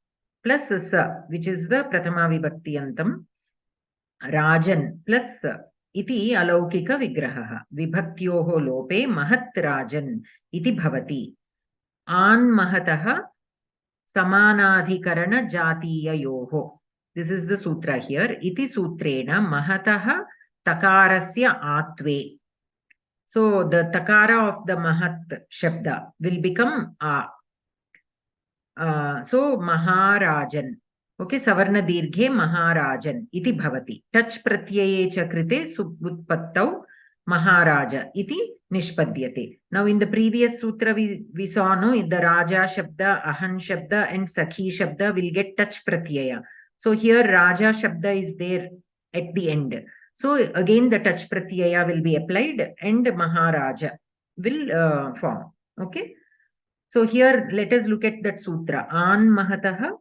plus Sa, which is the Prathama Vibhakti Antam. Rajan plus iti Alaukika Vigrahaha. Vibhaktyoho lope Mahat Rajan iti Bhavati. An Mahataha Samanadhikarana Jatiyayoho. This is the sutra here. Iti sutrena Mahataha Takarasya Atve. So the Takara of the Mahat Shabda will become A. So Maharajan. Okay, Savarna Dirghe Maharajan. Iti Bhavati. Touch Pratyaye Chakrite Subutpattau Maharaja. Iti Nishpadyate. Now in the previous sutra we saw, no, the Raja Shabda, Ahan Shabda and Sakhi Shabda will get touch Pratyaya. So here Raja Shabda is there at the end. So again the touch Pratyaya will be applied and Maharaja will form. Okay. So here let us look at that sutra. An Mahataha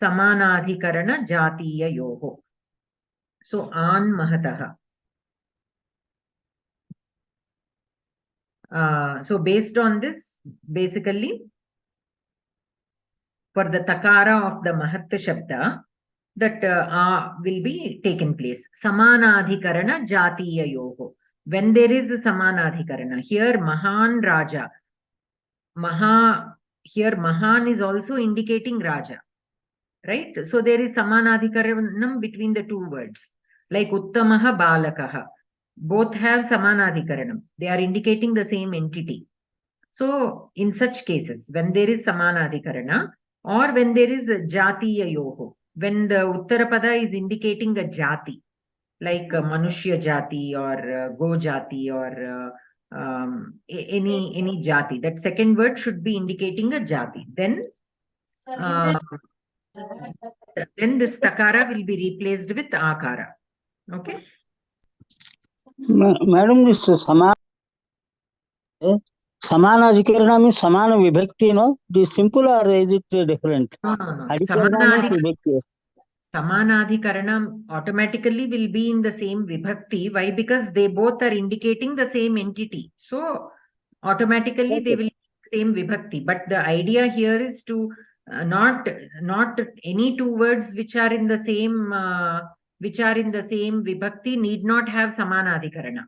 Samanadhikarana Jatiya Yoho. So An Mahataha. So based on this, basically, for the takara of the Mahat Shabda, that will be taken place. Samanadhikarana Jatiya Yoho. When there is a Samanadhikarana, here Mahan Raja. Here Mahan is also indicating Raja. Right? So there is Samanadhikaranam between the two words. Like Uttamaha Balakaha. Both have Samanadhikaranam. They are indicating the same entity. So in such cases, when there is Samanadhikarana or when there is Jatiya Yoho, when the Uttarapada is indicating a Jati, like Manushya Jati or Go Jati or any Jati, that second word should be indicating a Jati. Then this takara will be replaced with akara. Okay. Madam, this Samanadhikarana means Samana Vibhakti, no? It is simple or is it different? No. Samanadhikarana automatically will be in the same Vibhakti. Why? Because they both are indicating the same entity. So automatically they will be the same Vibhakti. But the idea here is to not any two words which are in the same Vibhakti need not have Samanadhikarana.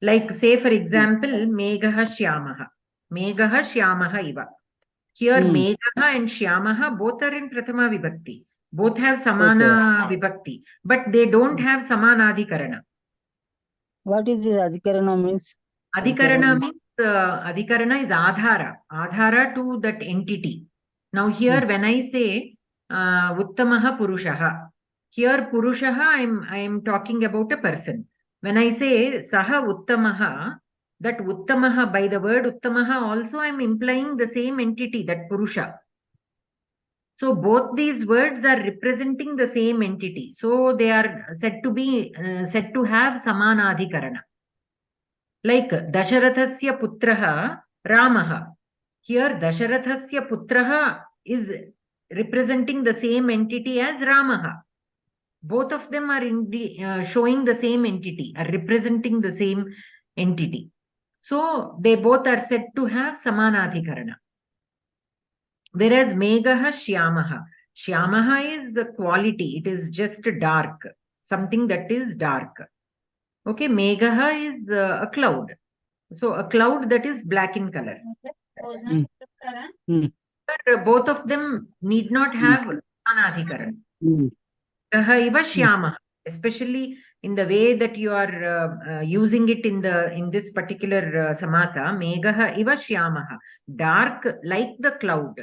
Like say for example, Meghaha Shyamaha. Meghaha Shyamaha Iva. Here Meghaha and Shyamaha both are in Prathama Vibhakti. Both have Samana Vibhakti. But they don't have Samanadhikarana. What is this Adhikarana means? Adhikarana means Adhikarana is Adhara to that entity. Now here when I say Uttamaha Purushaha, here Purushaha I am talking about a person. When I say Saha Uttamaha, that Uttamaha, by the word Uttamaha also I am implying the same entity, that Purusha. So both these words are representing the same entity. So they are said to be said to have Samanadhikarana. Like Dasharathasya Putraha Ramaha. Here Dasharathasya Putraha is representing the same entity as Ramaha. Both of them are showing the same entity, are representing the same entity. So they both are said to have Samanadhikarana. Whereas Meghaha Shyamaha. Shyamaha is a quality, it is just dark, something that is dark. Okay, Meghaha is a cloud. So a cloud that is black in color. But both of them need not have Samanadhikaran. Meghaha iva Shyamaha. Especially in the way that you are using it in this particular samasa, Meghaha iva Shyamaha. Dark like the cloud.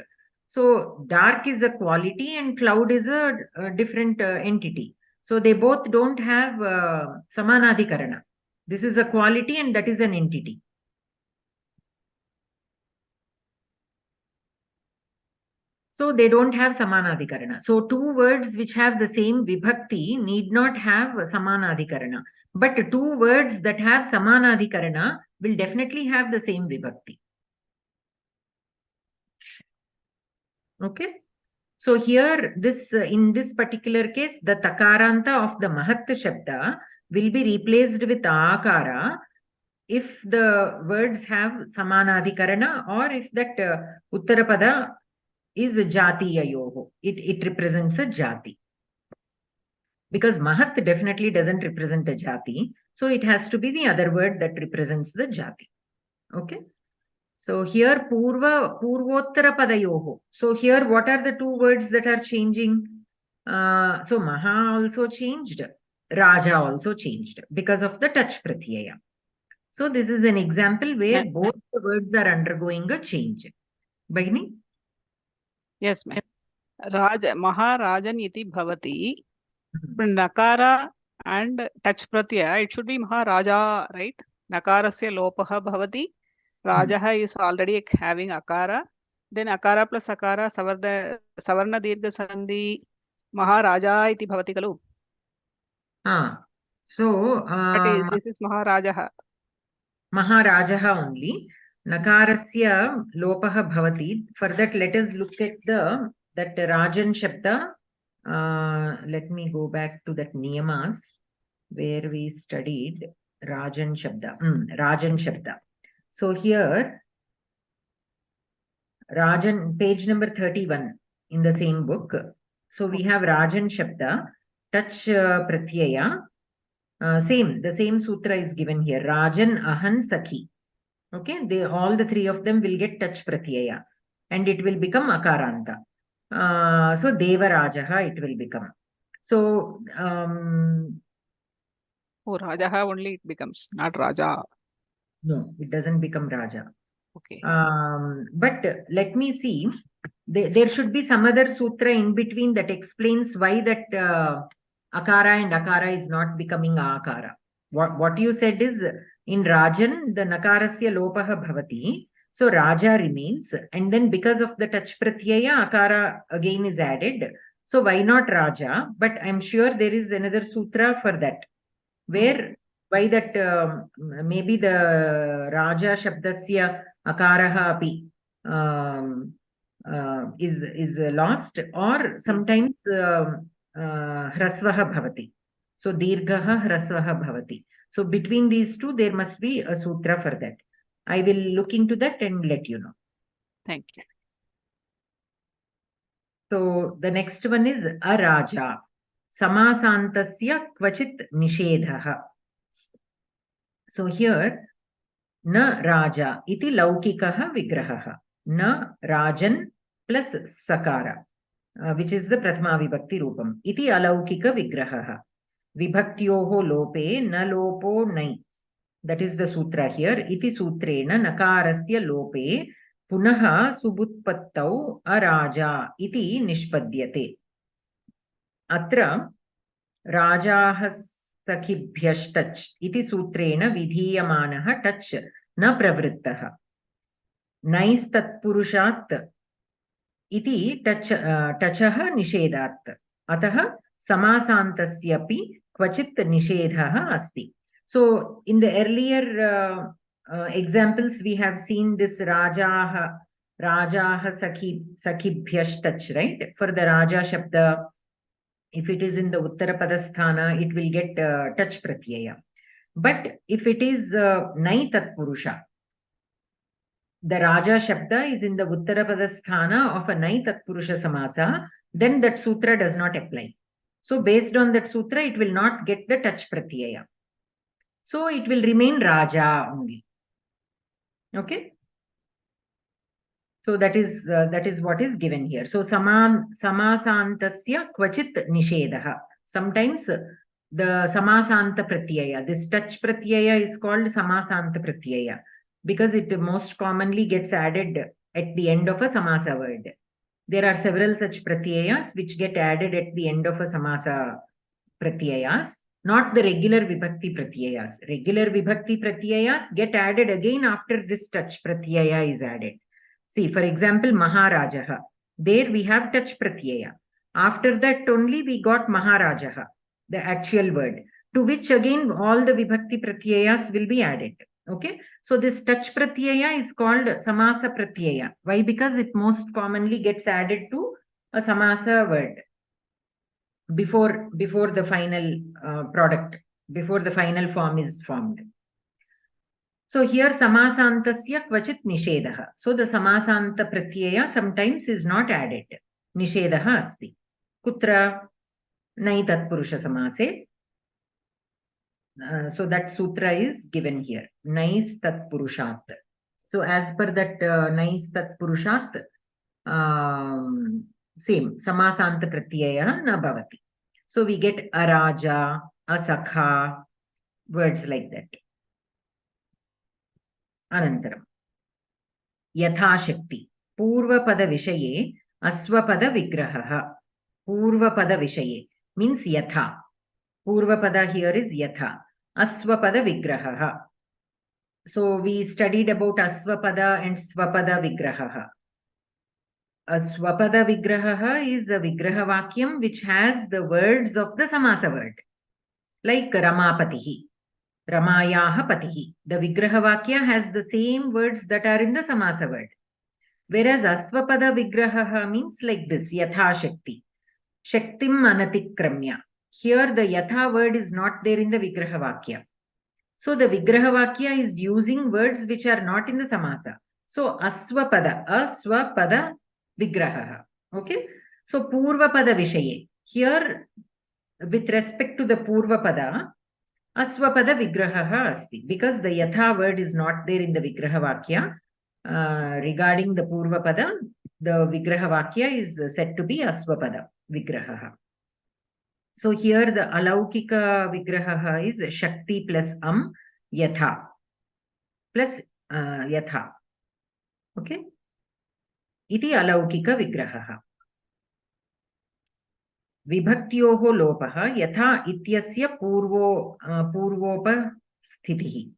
So dark is a quality and cloud is a different entity. So they both don't have Samanadhikarana. This is a quality and that is an entity. So they don't have Samanadhikarana. So two words which have the same vibhakti need not have Samanadhikarana. But two words that have Samanadhikarana will definitely have the same vibhakti. Okay. So here, in this particular case, the takaranta of the Mahat Shabda will be replaced with akara if the words have Samanadhikarana or if that Uttarapada is Jatiya Yoho. It represents a Jati. Because Mahat definitely doesn't represent a Jati. So it has to be the other word that represents the Jati. Okay. So here Purvottara Padayoho. So here what are the two words that are changing? So Maha also changed. Raja also changed because of the touch pratyaya. So this is an example where both the words are undergoing a change. Bhagini? Yes, ma'am. Maharajan iti bhavati. Nakara and touch pratyaya, it should be Maharaja, right? Nakarasya lopaha bhavati. Rajaha is already having akara. Then akara plus akara savarna dirgha sandhi Maharaja iti bhavati kalu. So But this is Maharajaha. Maharajaha only. Nakarasya lopaha bhavati. For that, let us look at that Rajan Shabda. Let me go back to that Niyamas where we studied Rajan Shabda. Rajan Shabda. So here, Rajan, page number 31 in the same book. So we have Rajan Shabda, touch pratyaya. The same sutra is given here. Rajan, Ahan, Sakhi. Okay, all the three of them will get touch pratyaya and it will become Akaranta. So Devarajaha it will become. So Rajaha only it becomes, not Raja. No, it doesn't become Raja. Okay. But let me see. There should be some other sutra in between that explains why that Akara and Akara is not becoming Akara. What you said is in Rajan, the Nakarasya lopaha bhavati. So Raja remains. And then because of the touch pratyaya, Akara again is added. So why not Raja? But I'm sure there is another sutra for that. Where why that maybe the Raja Shabdasya Akaraha api is lost, or sometimes Hrasvaha bhavati. So Dirghaha Hrasvaha bhavati. So between these two, there must be a sutra for that. I will look into that and let you know. Thank you. So the next one is Araja. Samasantasya kvachit nishedhaha. So here, na raja iti laukikaha vigrahaha. Na rajan plus sakara, which is the prathama vibhakti rupam. Iti alaukika vigrahaha. Vibhaktyoho lope na lopo nai. That is the sutra here. Iti sutrena nakarasya lope punaha subutpattau araja iti nishpadyate. Atra rajaha sakhibhyashtach iti sutrena vidhiyamanaha tach na pravrittaha. Nais tatpurushat iti tachaha nishedat. Ataha samasantasyapi kvachit nishedhaha asti. So in the earlier examples, we have seen this rajaha sakhibhyashtach, right? For the raja shabda, if it is in the uttarapadasthana, it will get touch pratyaya. But if it is nai tatpurusha, the raja shabda is in the uttarapadasthana of a nai tatpurusha samasa, then that sutra does not apply. So based on that sutra, it will not get the touch pratyaya. So it will remain raja only. Okay. So that is what is given here. So samasantasya kvachit nishedaha. Sometimes the samasanta pratyaya, this touch pratyaya is called samasanta pratyaya because it most commonly gets added at the end of a samasa word. There are several such pratyayas which get added at the end of a samasa pratyayas, not the regular vibhakti pratyayas. Regular vibhakti pratyayas get added again after this touch pratyaya is added. See, for example, Maharajaha. There we have touch pratyaya. After that only we got Maharajaha, the actual word, to which again all the vibhakti pratyayas will be added. Okay. So this touch pratyaya is called samasa pratyaya. Why? Because it most commonly gets added to a samasa word before the final product, before the final form is formed. So here samasantasya kvachit nishedaha. So the samasanta pratyaya sometimes is not added. Nishedaha asti. Kutra nai tatpurusha samase. So that sutra is given here. Nais tatpurushat. So as per that nais tatpurushat, same samasanta pratyaya na bhavati. So we get araja, asakha, words like that. Anantaram. Yatha Shakti. Purvapada Vishaye Asvapada Vigrahaha. Purvapada Vishaye means Yatha. Purvapada here is Yatha. Asvapada Vigrahaha. So we studied about Asvapada and Svapada Vigrahaha. Asvapada Vigrahaha is a Vigraha Vakyam which has the words of the Samasa word. Like Ramapatihi. Ramayaha Patihi. The Vigraha Vakya has the same words that are in the Samasa word. Whereas Asvapada Vigraha means like this, Yatha Shakti. Shaktim Anatikramya. Here the Yatha word is not there in the Vigraha Vakya. So the Vigraha Vakya is using words which are not in the Samasa. So Asvapada Vigraha. Okay. So Purvapada Vishaye. Here with respect to the Purvapada, Asvapada Vigraha asti, because the Yatha word is not there in the Vigraha Vakya. Regarding the Purvapada, the Vigraha Vakya is said to be Asvapada Vigraha. So here the Alaukika Vigraha is Shakti plus Yatha plus Yatha. Okay. Iti Alaukika Vigraha. Vibhaktyoho lopaha yatha ityasya purvopasthitihi.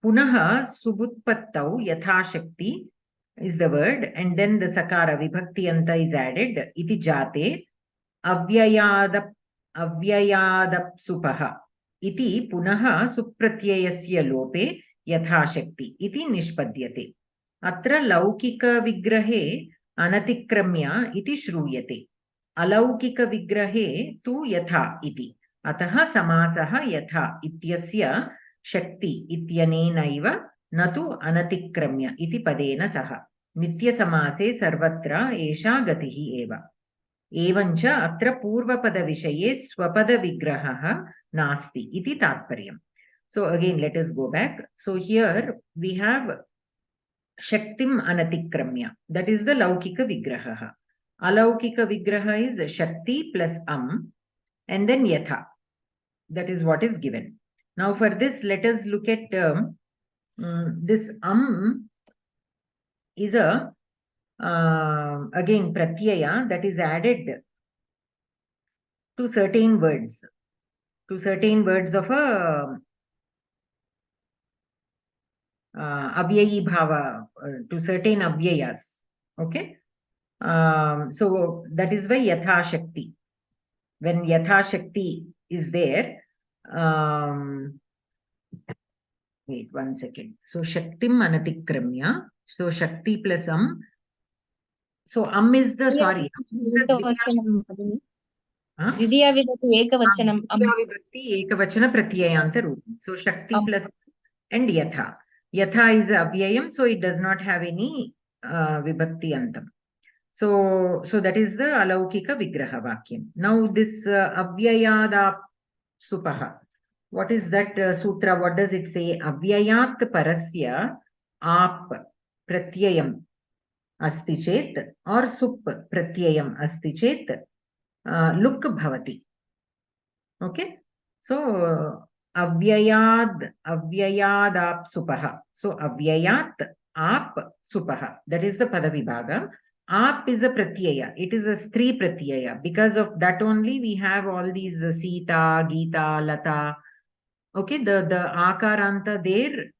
Punaha subutpattau yatha shakti is the word, and then the sakara vibhakti anta is added. Iti jate avyayadapsupaha. Iti punaha supratyayasya lope yatha shakti. Iti nishpadyate. Atra laukika vigrahe anatikramya iti shruyate. Alaukika vigrahe tu yatha iti. Ataha samasaha yatha ityasya shakti ityanenaiva natu anatikramya iti padena saha. Nitya samase sarvatra esha gatihi eva. Evancha atra purvapada vishaye swapada vigraha nasti iti tatparyam. So again, let us go back. So here we have Shaktim anatikramya. That is the laukika vigraha. Alaukika vigraha is Shakti plus and then Yatha. That is what is given. Now for this, let us look at this is a again pratyaya that is added to certain words of a avyayi bhava, to certain avyayas. Okay. So that is why yatha shakti. When yatha shakti is there, wait 1 second. So shaktim anatikramya. So shakti plus So is the, sorry. Dvidiya vibhakti ekavachanam. Dvidiya vibhakti ekavachana pratyayanta rupam. So shakti plus and yatha. Yatha is avyayam, so it does not have any vibhakti antam. So that is the alaukika vigraha vakyam. Now this avyayada supaha. What is that sutra? What does it say? Avyayat parasya ap pratyayam asti chet or sup pratyayam asti chet luk bhavati. Okay. So avyayad ap supaha. So avyayat ap supaha. That is the padavibhaga. Ap is a pratyaya. It is a stri pratyaya. Because of that only we have all these Sita, Geetha, Lata. Okay, the akaranta there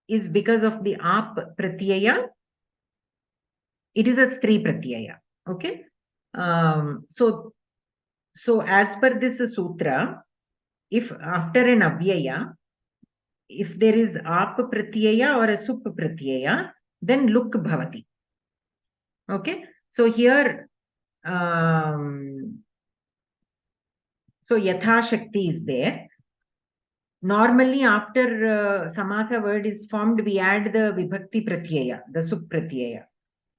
is because of the ap pratyaya. It is a stri pratyaya. Okay. So as per this sutra, if after an avyaya, if there is ap pratyaya or a sup pratyaya, then luk bhavati. Okay. So here, so yatha shakti is there. Normally, after samasa word is formed, we add the vibhakti pratyaya, the sup pratyaya.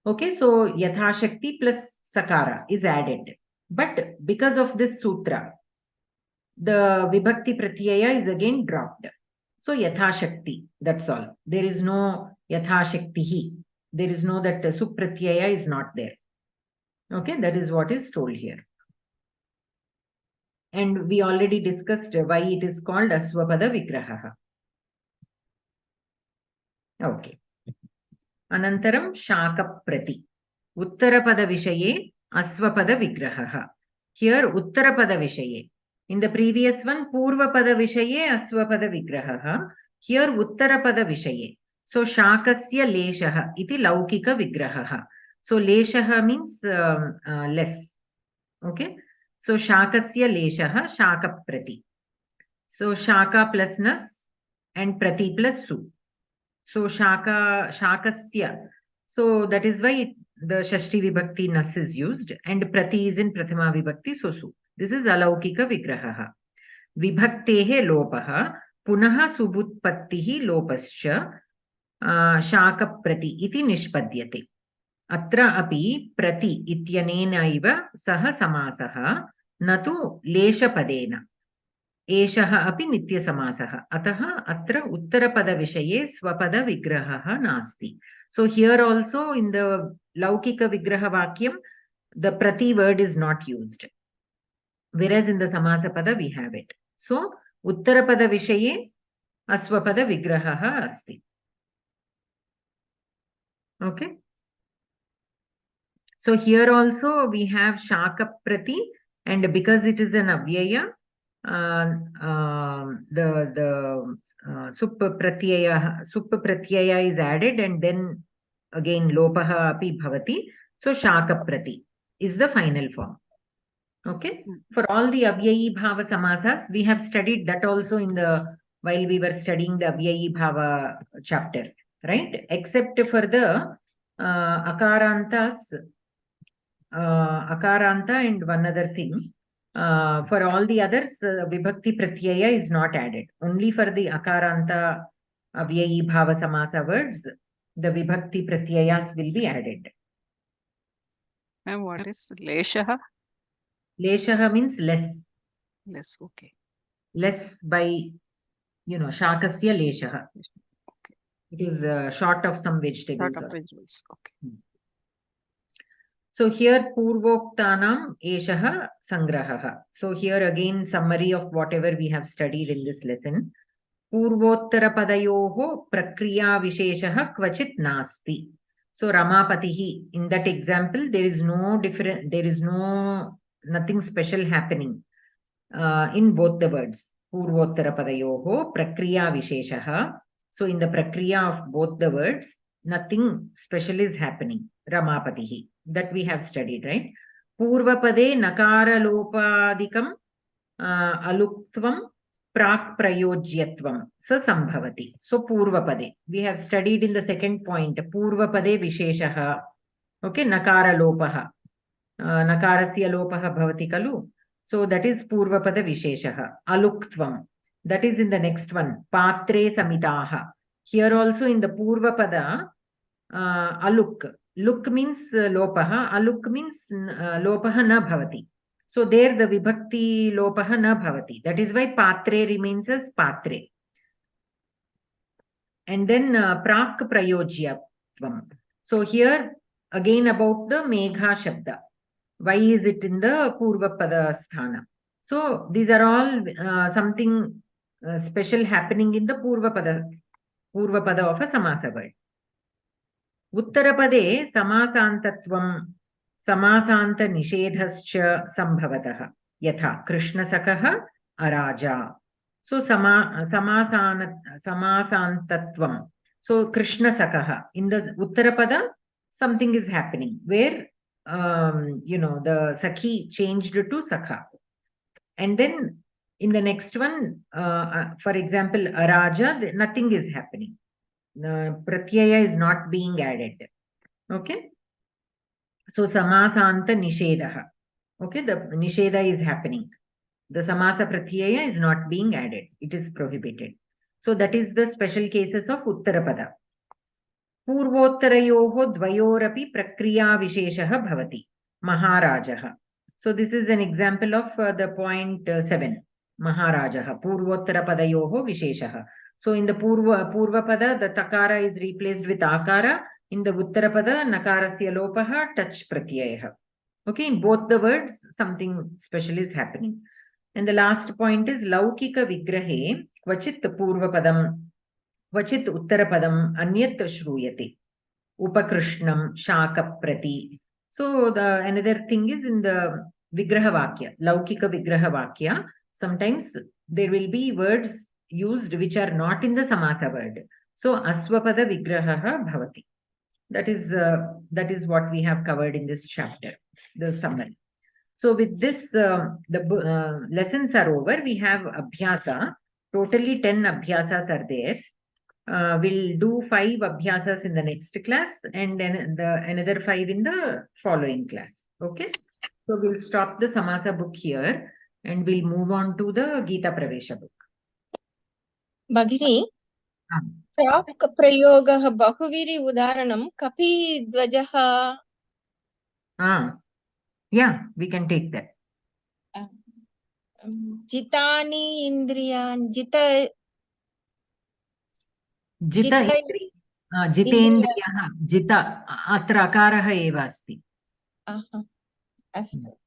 Okay, so yatha shakti plus sakara is added. But because of this sutra, the vibhakti pratyaya is again dropped. So yatha shakti, that's all. There is no yatha shaktihi. There is no that sup pratyaya is not there. Okay, that is what is told here. And we already discussed why it is called aswapada vigraha. Okay. Anantaram shaka prati. Uttarapada vishaye aswapada vigraha. Here uttarapada vishaye. In the previous one, purvapada vishaye aswapada vigraha. Here uttarapada vishaye. So shakasya leshaha iti laukika vigraha. So leshaha means less. Okay. So shakasya leshaha shaka prati. So shaka plus nas and prati plus su. So shakasya. So that is why the shashti vibhakti nas is used and prati is in prathama vibhakti so su. This is alaukika vigraha. Vibhaktehe lopaha punaha subutpattihi lopascha shaka prati iti nishpadyate. Atra api prati ityanenaiva saha samasaha natu leshapadena. एषः अपि नित्यसमासः अतः अत्र उत्तरपदविषये स्वपदविग्रहः नास्ति. So here also in the laukika vigraha vakyam the prati word is not used, whereas in the samasapada we have it. So uttarapada vishaye aswapada vigrahah asti. Okay. So here also we have shaka prati, and because it is an avyaya, the sup pratyaya is added, and then again lopaha api bhavati. So shaka prati is the final form. Okay. For all the avyayi bhava samasas, we have studied that also in the while we were studying the avyayi bhava chapter, right? Except for the akarantas, akaranta and one other thing. For all the others, vibhakti pratyaya is not added. Only for the akaranta avyayi bhava samasa words, the vibhakti pratyayas will be added. And what is leshaha? Leshaha means less. Less, okay. Less by, shakasya leshaha. Okay. It is short of some vegetables. Short of vegetables, okay. So here Purvoktanam Eshaha Sangrahaha. So here again summary of whatever we have studied in this lesson. Purvottara Prakriya Visheshaha Kvachit Nasti. So Ramapatihi, in that example, there is nothing special happening in both the words. Purvottara Prakriya Visheshaha. So in the Prakriya of both the words, nothing special is happening. Ramapatihi. That we have studied, right? Purvapade Nakara Lopadikam Aluktvam Prak Prayojyatvam Sa Sambhavati. So Purvapade. We have studied in the second point. Purvapade Visheshaha. Okay, Nakara Lopaha. Nakarasya Lopaha Bhavati Kalu. So that is Purvapada Visheshaha. Aluktvam. That is in the next one. Patre Samitaha. Here also in the Purvapada, Aluk. Luk means Lopaha. Aluk means Lopaha na Bhavati. So there the Vibhakti Lopaha na Bhavati. That is why Patre remains as Patre. And then Prak Prayojyatvam. So here again about the Megha Shabda. Why is it in the Purvapada Sthana? So these are all something special happening in the Purvapada of a Samasa word. Uttarapade Samasantatvam Samasanta Nishedhascha Sambhavataha Yatha Krishnasakaha Araja. So Samasantatvam. So Krishnasakaha. In the Uttarapada, something is happening where the Sakhi changed to Sakha. And then in the next one, for example, Araja, nothing is happening. Pratyaya is not being added. Okay. So Samasanta Nishedaha. Okay, the Nisheda is happening. The Samasa Pratyaya is not being added. It is prohibited. So that is the special cases of Uttarapada. Purvottarayoho dvayorapi prakriya visheshaha bhavati. Maharajaha. So this is an example of the point 7. Maharajaha. Purvottarapadayoho visheshaha. So in the Purvapada, the Takara is replaced with Akara. In the Uttarapada, Nakarasya Lopaha, Touch Pratyayaha. Okay, in both the words, something special is happening. And the last point is Laukika Vigrahe, Kvachit Purvapadam, Kvachit Uttarapadam, Anyat Shruyate, Upakrishnam, Shaka Prati. So the another thing is in the Vigraha Vakya, Laukika Vigraha Vakya, sometimes there will be words used which are not in the Samasa word. So Aswapada Vigraha Bhavati. That is what we have covered in this chapter, the summary. So with this, the lessons are over. We have Abhyasa. Totally 10 Abhyasas are there. We'll do 5 Abhyasas in the next class and then another 5 in the following class. Okay. So we'll stop the Samasa book here and we'll move on to the Geetha Pravesha book. Bhagini, Prak Prayogah Bahuviri Udaranam Kapi Dvajaha. Yeah, we can take that. Jitani Indriyan Jitendriyaha Jita atra akaraha eva asti. Astu.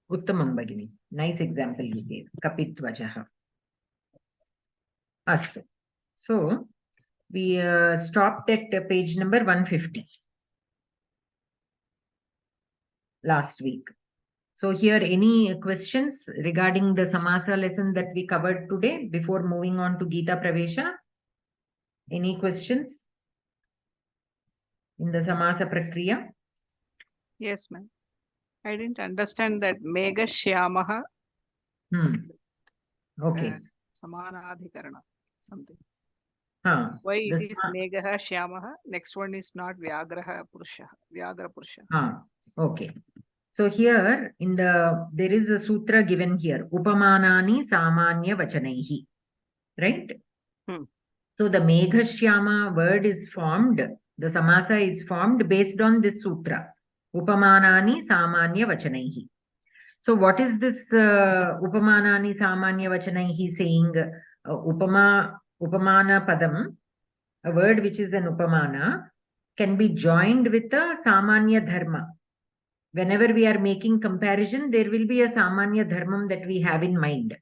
Uttamam Bhagini. Nice example you gave. Kapitvajaha. Astu. So we stopped at page number 150 last week. So here any questions regarding the Samasa lesson that we covered today before moving on to Geetha Pravesha? Any questions in the Samasa Prakriya? Yes, ma'am. I didn't understand that Megha Shyamaha. Okay. Samanadhikarana. Something. Why it is Megha Shyamaha? Next one is not Vyagraha Purusha. Vyagra Purusha. Okay. So here there is a sutra given here. Upamanani samanya vachanaihi. Right? So the Meghashyama word is formed, the Samasa is formed based on this sutra. Upamanani samanya vachanaihi. So what is this Upamanani samanya vachanaihi saying? Upamana padam, a word which is an upamana, can be joined with a samanya dharma. Whenever we are making comparison, there will be a samanya dharmam that we have in mind.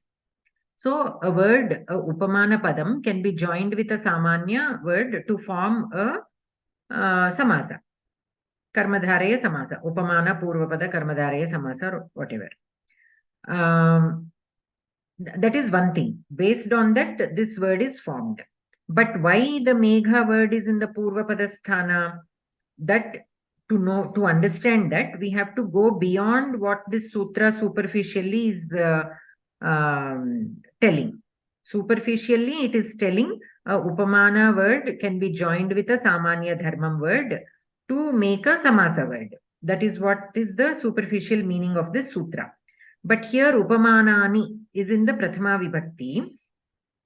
So a word, upamana padam, can be joined with a samanya word to form a samasa. Karmadharaya samasa. Upamana purvapada karmadharaya samasa or whatever. That is one thing. Based on that, this word is formed. But why the megha word is in the purvapada sthana? That to understand that, we have to go beyond what this sutra superficially is telling. Superficially, it is telling a upamana word can be joined with a samanya dharmam word to make a samasa word. That is what is the superficial meaning of this sutra. But here upamanani is in the prathama vibhakti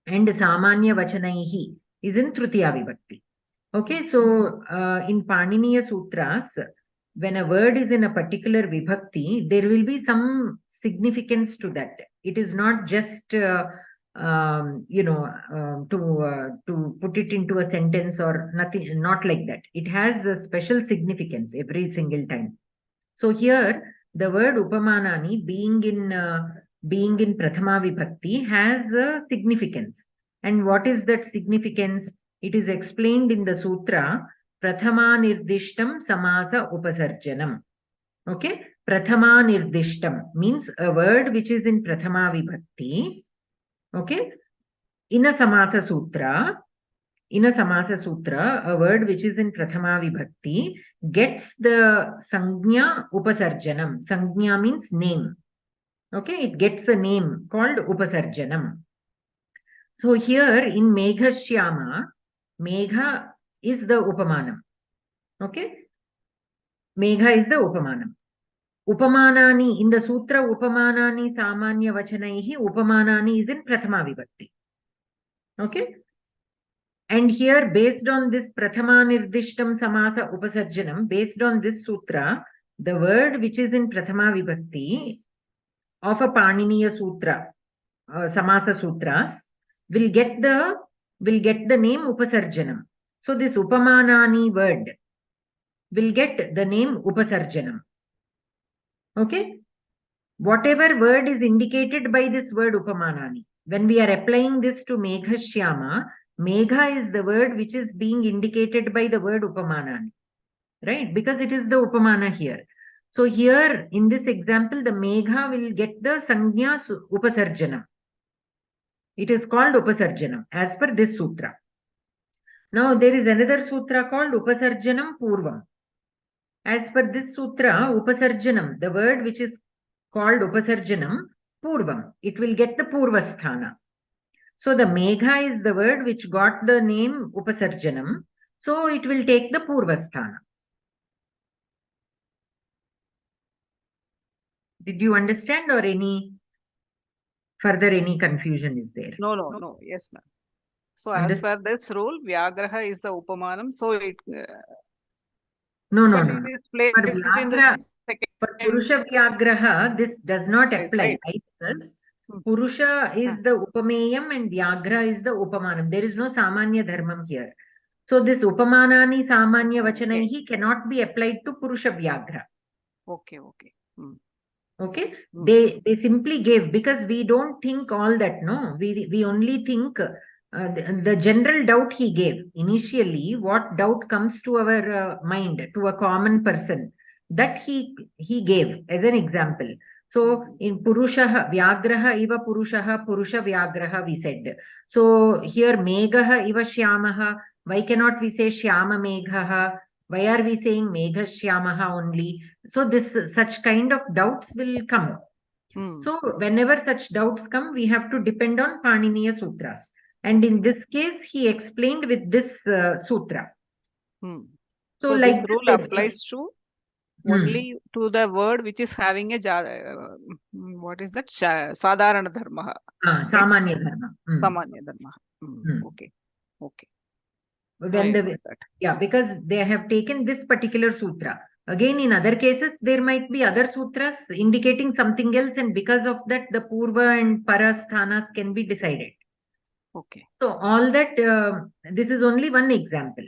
and samanya vachanaihi is in tritiya vibhakti. Okay, so in Paniniya Sutras, when a word is in a particular vibhakti, there will be some significance to that. It is not just, to put it into a sentence or nothing, not like that. It has a special significance every single time. So here, the word upamanani being in prathama vibhakti has a significance. And what is that significance? It is explained in the sutra, prathama nirdishtam samasa upasarjanam. Okay, prathama nirdishtam means a word which is in prathama vibhakti. Okay, in a samasa sutra, a word which is in prathama vibhakti gets the sangnya upasarjanam. Sangnya means name. Okay, it gets a name called upasarjanam. So here in Meghashyama, Megha is the upamanam. Okay, Megha is the upamanam. Upamanani, in the sutra, upamanani samanya vachanaihi, upamanani is in prathama vibhakti. Okay. And here, based on this prathama nirdishtam samasa upasarjanam, based on this sutra, the word which is in prathama vibhakti of a Paniniya sutra, samasa sutras, will get the name upasarjanam. So this upamanani word will get the name upasarjanam. Okay? Whatever word is indicated by this word upamanani, when we are applying this to Meghashyama, Megha is the word which is being indicated by the word upamanani, right? Because it is the upamana here. So here, in this example, the Megha will get the sangnya upasarjanam. It is called upasarjanam as per this sutra. Now, there is another sutra called upasarjanam purvam. As per this sutra, upasarjanam, the word which is called upasarjanam, purvam, it will get the purvasthana. So the megha is the word which got the name upasarjanam. So it will take the purvasthana. Did you understand, or any confusion is there? No. Yes, ma'am. So as per this rule, Vyagraha is the upamanam. So it No. It is placed in the second. For Purusha Vyagraha, this does not apply, right? Because Purusha is the upameyam and Vyagra is the upamanam. There is no samanya dharmam here. So this upamanani samanya vachanaihi cannot be applied to Purusha Vyagra. Okay. Okay, they simply gave, because we don't think all that, no, we only think the general doubt he gave initially. What doubt comes to our mind, to a common person, that he gave as an example. So in Purusha Vyagraha iva Purushaha Purusha Vyagraha we said. So here Meghaha iva Shyamaha, why cannot we say Shyama Meghaha? Why are we saying Meghashyamaha only? So such kind of doubts will come. So whenever such doubts come, we have to depend on Paniniya Sutras. And in this case, he explained with this sutra. So like this rule applies to only to the word which is having a what is that? Sadharana dharma. Samanya dharma. Samanya dharma. Okay. Because they have taken this particular sutra. Again, in other cases, there might be other sutras indicating something else, and because of that, the purva and para sthanas can be decided. Okay. So all that, this is only one example.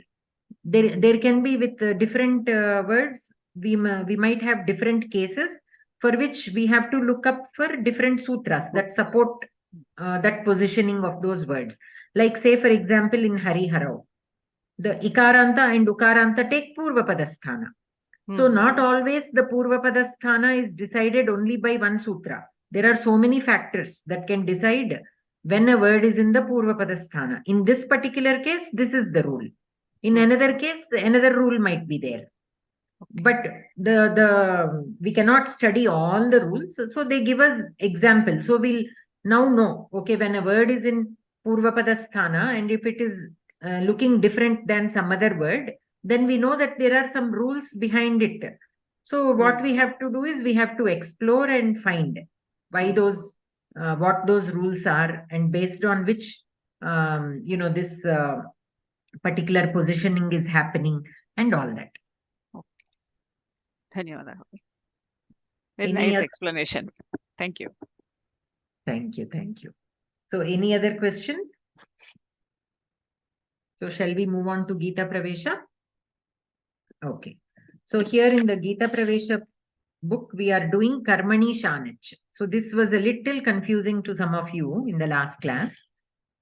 there can be with different words, we might have different cases for which we have to look up for different sutras that support that positioning of those words. Like say for example in Hari Harau, the Ikaranta and Ukaranta take Purvapadasthana. So not always the Purvapadasthana is decided only by one sutra. There are so many factors that can decide when a word is in the Purvapadasthana. In this particular case, this is the rule. In another case, another rule might be there. But we cannot study all the rules. So they give us examples. So we'll now know, okay, when a word is in Purvapadasthana and if it is looking different than some other word, then we know that there are some rules behind it. So what we have to do is we have to explore and find why those, what those rules are, and based on which, this particular positioning is happening and all that. Dhanyawad. Very nice explanation. Thank you. Thank you. Thank you. So any other questions? So shall we move on to Geetha Pravesha? Okay. So here in the Geetha Pravesha book, we are doing Karmani Shanach. So this was a little confusing to some of you in the last class.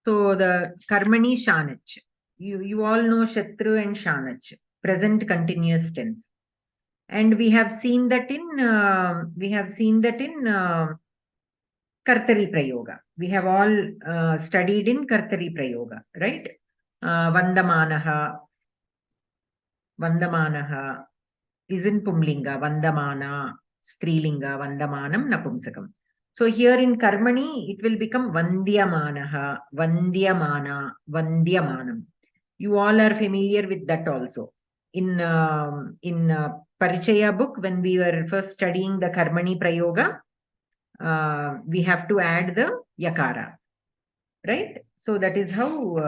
So the Karmani Shanach, you all know Shatru and Shanach, present continuous tense. And we have seen that in Kartari Prayoga. We have all studied in Kartari Prayoga, right? Vandamanaha is in Pumlinga, Vandamana, Strilinga, Vandamanam, Napumsakam. So here in Karmani, it will become Vandyamanaha, Vandyamana, Vandyamanam. You all are familiar with that also. In Parichaya book, when we were first studying the Karmani Prayoga, we have to add the Yakara, right? So that is how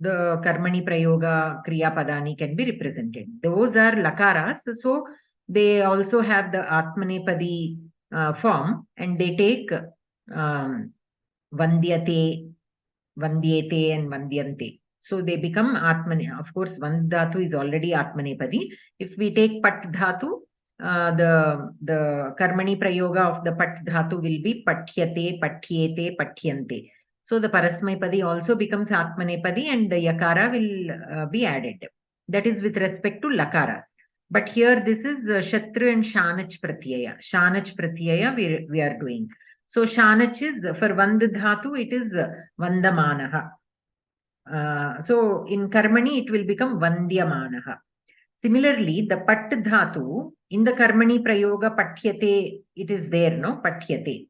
the Karmani Prayoga Kriya Padani can be represented. Those are Lakaras, so they also have the Atmanepadi form, and they take Vandyate, Vandyete and Vandyante. So they become Atmane. Of course, Vandhatu is already Atmanepadi. If we take Pat Dhatu, the Karmani Prayoga of the Pat Dhatu will be Pathyate, Pathyete, Pathyante. So the Parasmaipadi also becomes Atmanepadi and the Yakara will be added. That is with respect to Lakaras. But here this is Shatru and Shanach Pratyaya. Shanach Pratyaya we are doing. So Shanach is, for Vand Dhatu, it is Vandamanaha. So in Karmani, it will become Vandyamanaha. Similarly, the Pat Dhatu, in the Karmani Prayoga Pathyate, it is there, no? Pathyate.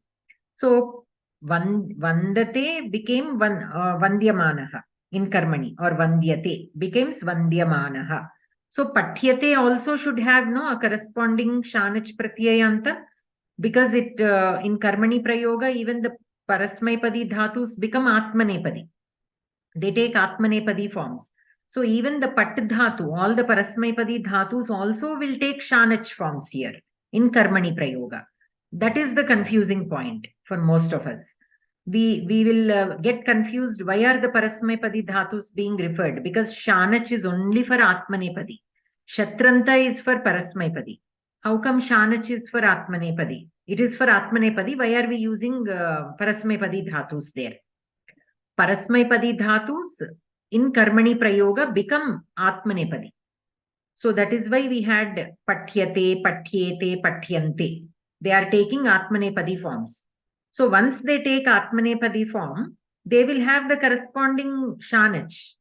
So Vandate became Vandyamanaha in Karmani, or Vandyate becomes Vandyamanaha. So Pathyate also should have a corresponding Shanach Pratyayanta, because it in Karmani Prayoga, even the Parasmaipadi Dhatus become Atmanepadi. They take Atmanepadi forms. So even the Pat Dhatu, all the Parasmaipadi Dhatus also will take Shanach forms here in Karmani Prayoga. That is the confusing point for most of us. We will get confused. Why are the Parasmaipadi Dhatus being referred? Because Shanach is only for Atmanepadi. Shatranta is for Parasmaipadi. How come Shanach is for Atmanepadi? It is for Atmanepadi. Why are we using Parasmaipadi Dhatus there? Parasmaipadi Dhatus in Karmani Prayoga become Atmanepadi. So that is why we had Pathyate, Pathyete, Pathyante. They are taking Atmanepadi forms. So once they take Atmanepadi form, they will have the corresponding Shanach,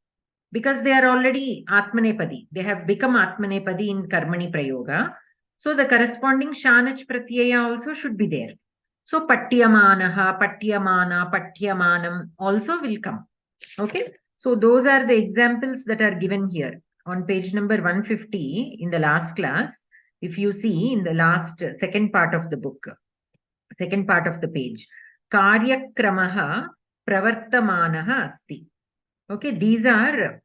because they are already Atmanepadi. They have become Atmanepadi in Karmani Prayoga. So the corresponding Shanach Pratyaya also should be there. So Patyamanaha, Patyamana, Patyamanam also will come. Okay. So those are the examples that are given here on page number 150 in the last class. If you see in the last second part of the book, second part of the page, Karyakramaha Pravartamanaha Asti. Okay, these are,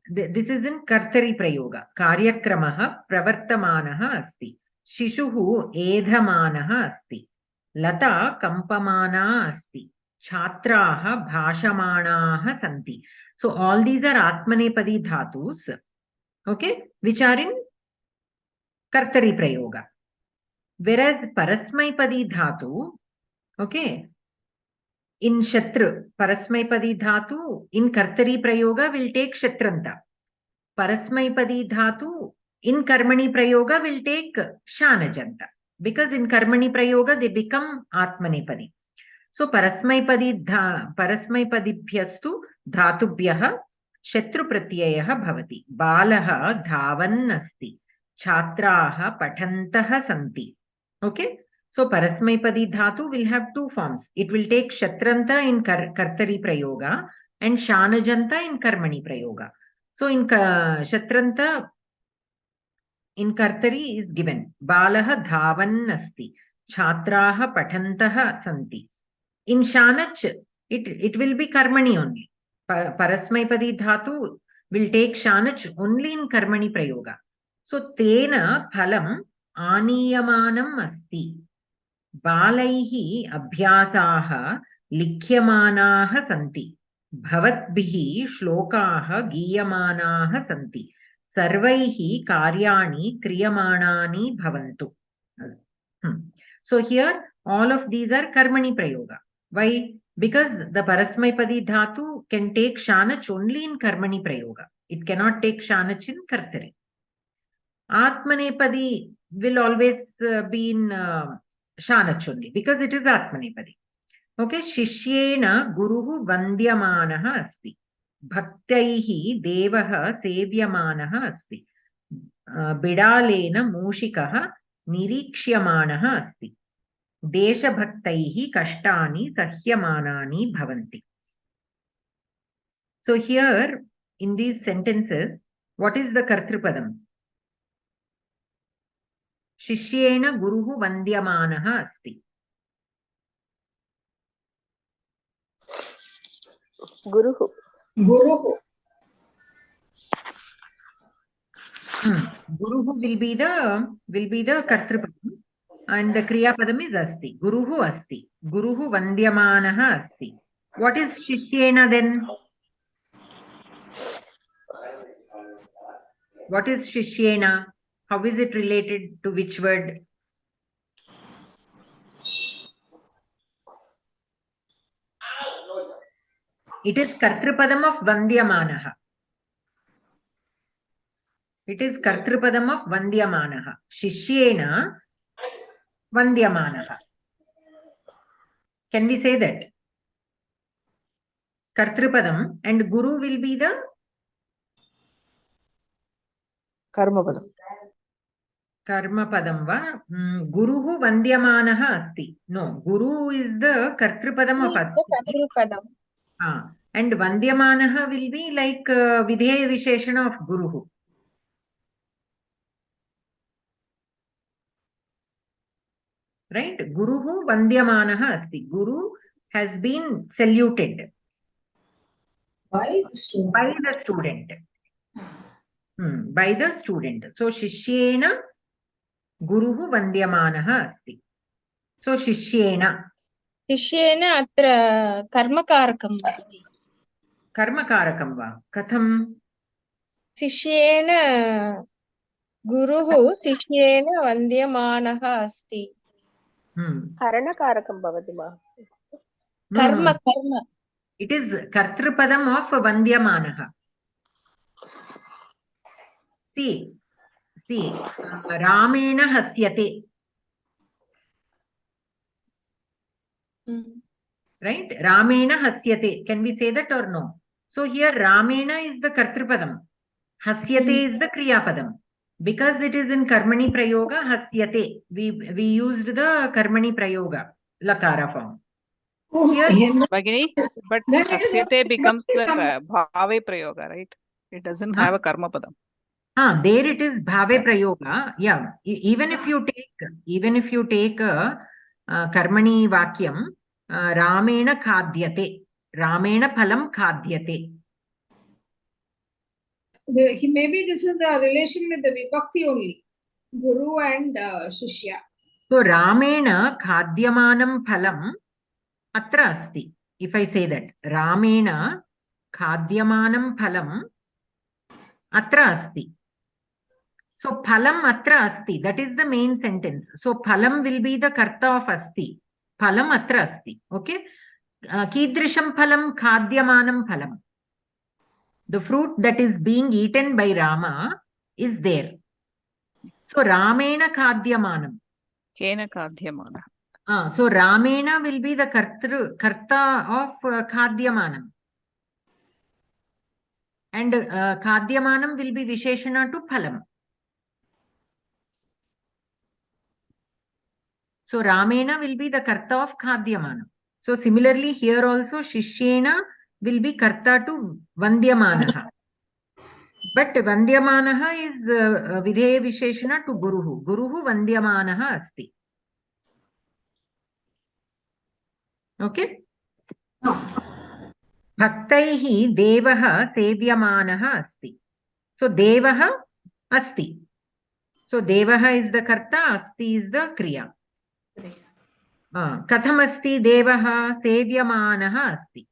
this is in Kartari Prayoga. Karyakramaha Pravartamanaha Asti. Shishuhu Edhamanaha Asti. Lata Kampamana Asti. Chatraha Bhashamanaha Santi. So all these are Atmanepadi dhatus, okay, which are in Kartari Prayoga. Whereas Parasmaipadi dhatu, okay, in Shatru, Parasmaipadi dhatu in Kartari Prayoga will take Shatranta. Parasmaipadi dhatu in Karmani Prayoga will take Shanajanta. Because in Karmani Prayoga they become Atmanepadi. So Parasmaipadibhyastu dhatubhyaha Shatru Pratyayaha bhavati. Balaha dhavan asti. Chhatraha pathantaha santi. Okay. So Parasmaipadi dhatu will have two forms. It will take Shatranta in Kartari Prayoga and Shanajanta in Karmani Prayoga. So in Shatranta, in Kartari is given Balaha dhavan asti. Chhatraha pathantaha santi. In Shanach, it will be Karmani only. Parasmaipadi dhatu will take Shanach only in Karmani Prayoga. So Tena phalam aniyamanam asti. Balaihi abhyasaha likhyamanaha santi. Bhavatbihi shlokaha giyamanaha santi. Sarvaihi karyani kriyamanani bhavantu. So here all of these are Karmani Prayoga. Why? Because the Parasmaipadi dhatu can take Shanach only in Karmani Prayoga. It cannot take Shanach in Kartari. Atmanepadi will always be in Shanach only because it is Atmanepadi. Okay, Shishyena Guruhu Vandyamanaha asti. Bhaktaihi Devaha Sevyamanaha asti. Bidalena Mushikaha Nirikshyamanaha asti. Deshabhaktaihi Kashtani Sahyamanani Bhavanti. So here in these sentences, what is the Kartrupadam? Shishyena Guruhu Vandyamanaha asti. Guruhu. Guruhu. Guruhu will be the Kartrupadam and the Kriyapadam is asti. Guruhu asti. Guruhu Vandyamanaha asti. What is Shishyena then? What is Shishyena? How is it related to which word? It is Kartrupadam of Vandyamanaha. It is Kartrupadam of Vandyamanaha. Shishyena Vandyamanaha. Can we say that? Kartrupadam and Guru will be the Karmapadam. Karmapadam va? Guruhu Vandyamanaha asti. No, Guru is the Kartrupadam of asti. And Vandyamanaha will be like Videya Visheshana of Guruhu. Right? Guruhu Vandyamanaha asti. Guru has been saluted By the student. By the student. So Shishyena Guruhu Vandyamanaha asti. So Shishyena. Shishyena atra karmakarakam asti. Karmakarakam va? Katham? Shishyena Guruhu Shishyena Vandyamanaha asti. Karanakarakam bhavati ma. Karma. It is Kartrupadam of Vandyamanaha. See, Ramena Hasyate. Right? Ramena Hasyate. Can we say that or no? So here Ramena is the Kartrupadam. Hasyate is the Kriyapadam. Because it is in Karmani Prayoga, Hasyate. We used the Karmani Prayoga, Lakara form. Here, Bhagini, but Hasyate becomes the Bhave Prayoga, right? It doesn't have a Karma Padam. There it is Bhave Prayoga. Yeah. Even if you take a Karmani Vakyam, Ramena Khadyate. Ramena Phalam Khadyate. Maybe this is the relation with the Vibhakti only. Guru and Shishya. So Ramena Khadyamanam Phalam Atra Asti. If I say that, Ramena Khadyamanam phalam atra asti. So phalam atra asti. That is the main sentence. So phalam will be the karta of asti. Phalam atra asti. Okay. Kidrisham phalam khadyamanam phalam. The fruit that is being eaten by Rama is there. So Ramena khadyamanam. Kena kadhyamana. So Ramena will be the karta of khadyamanam. And khadyamanam will be visheshana to phalam. So Ramena will be the karta of khadyamanam. So similarly here also Shishyena will be karta to Vandyamanaha. But Vandyamanaha is Videya Visheshana to Guruhu. Guruhu Vandyamanaha asti. Okay? Bhaktaihi Devaha Sevyamanaha asti. So Devaha asti. So Devaha is the karta, asti is the kriya. Katham asti Devaha Sevyamanaha asti.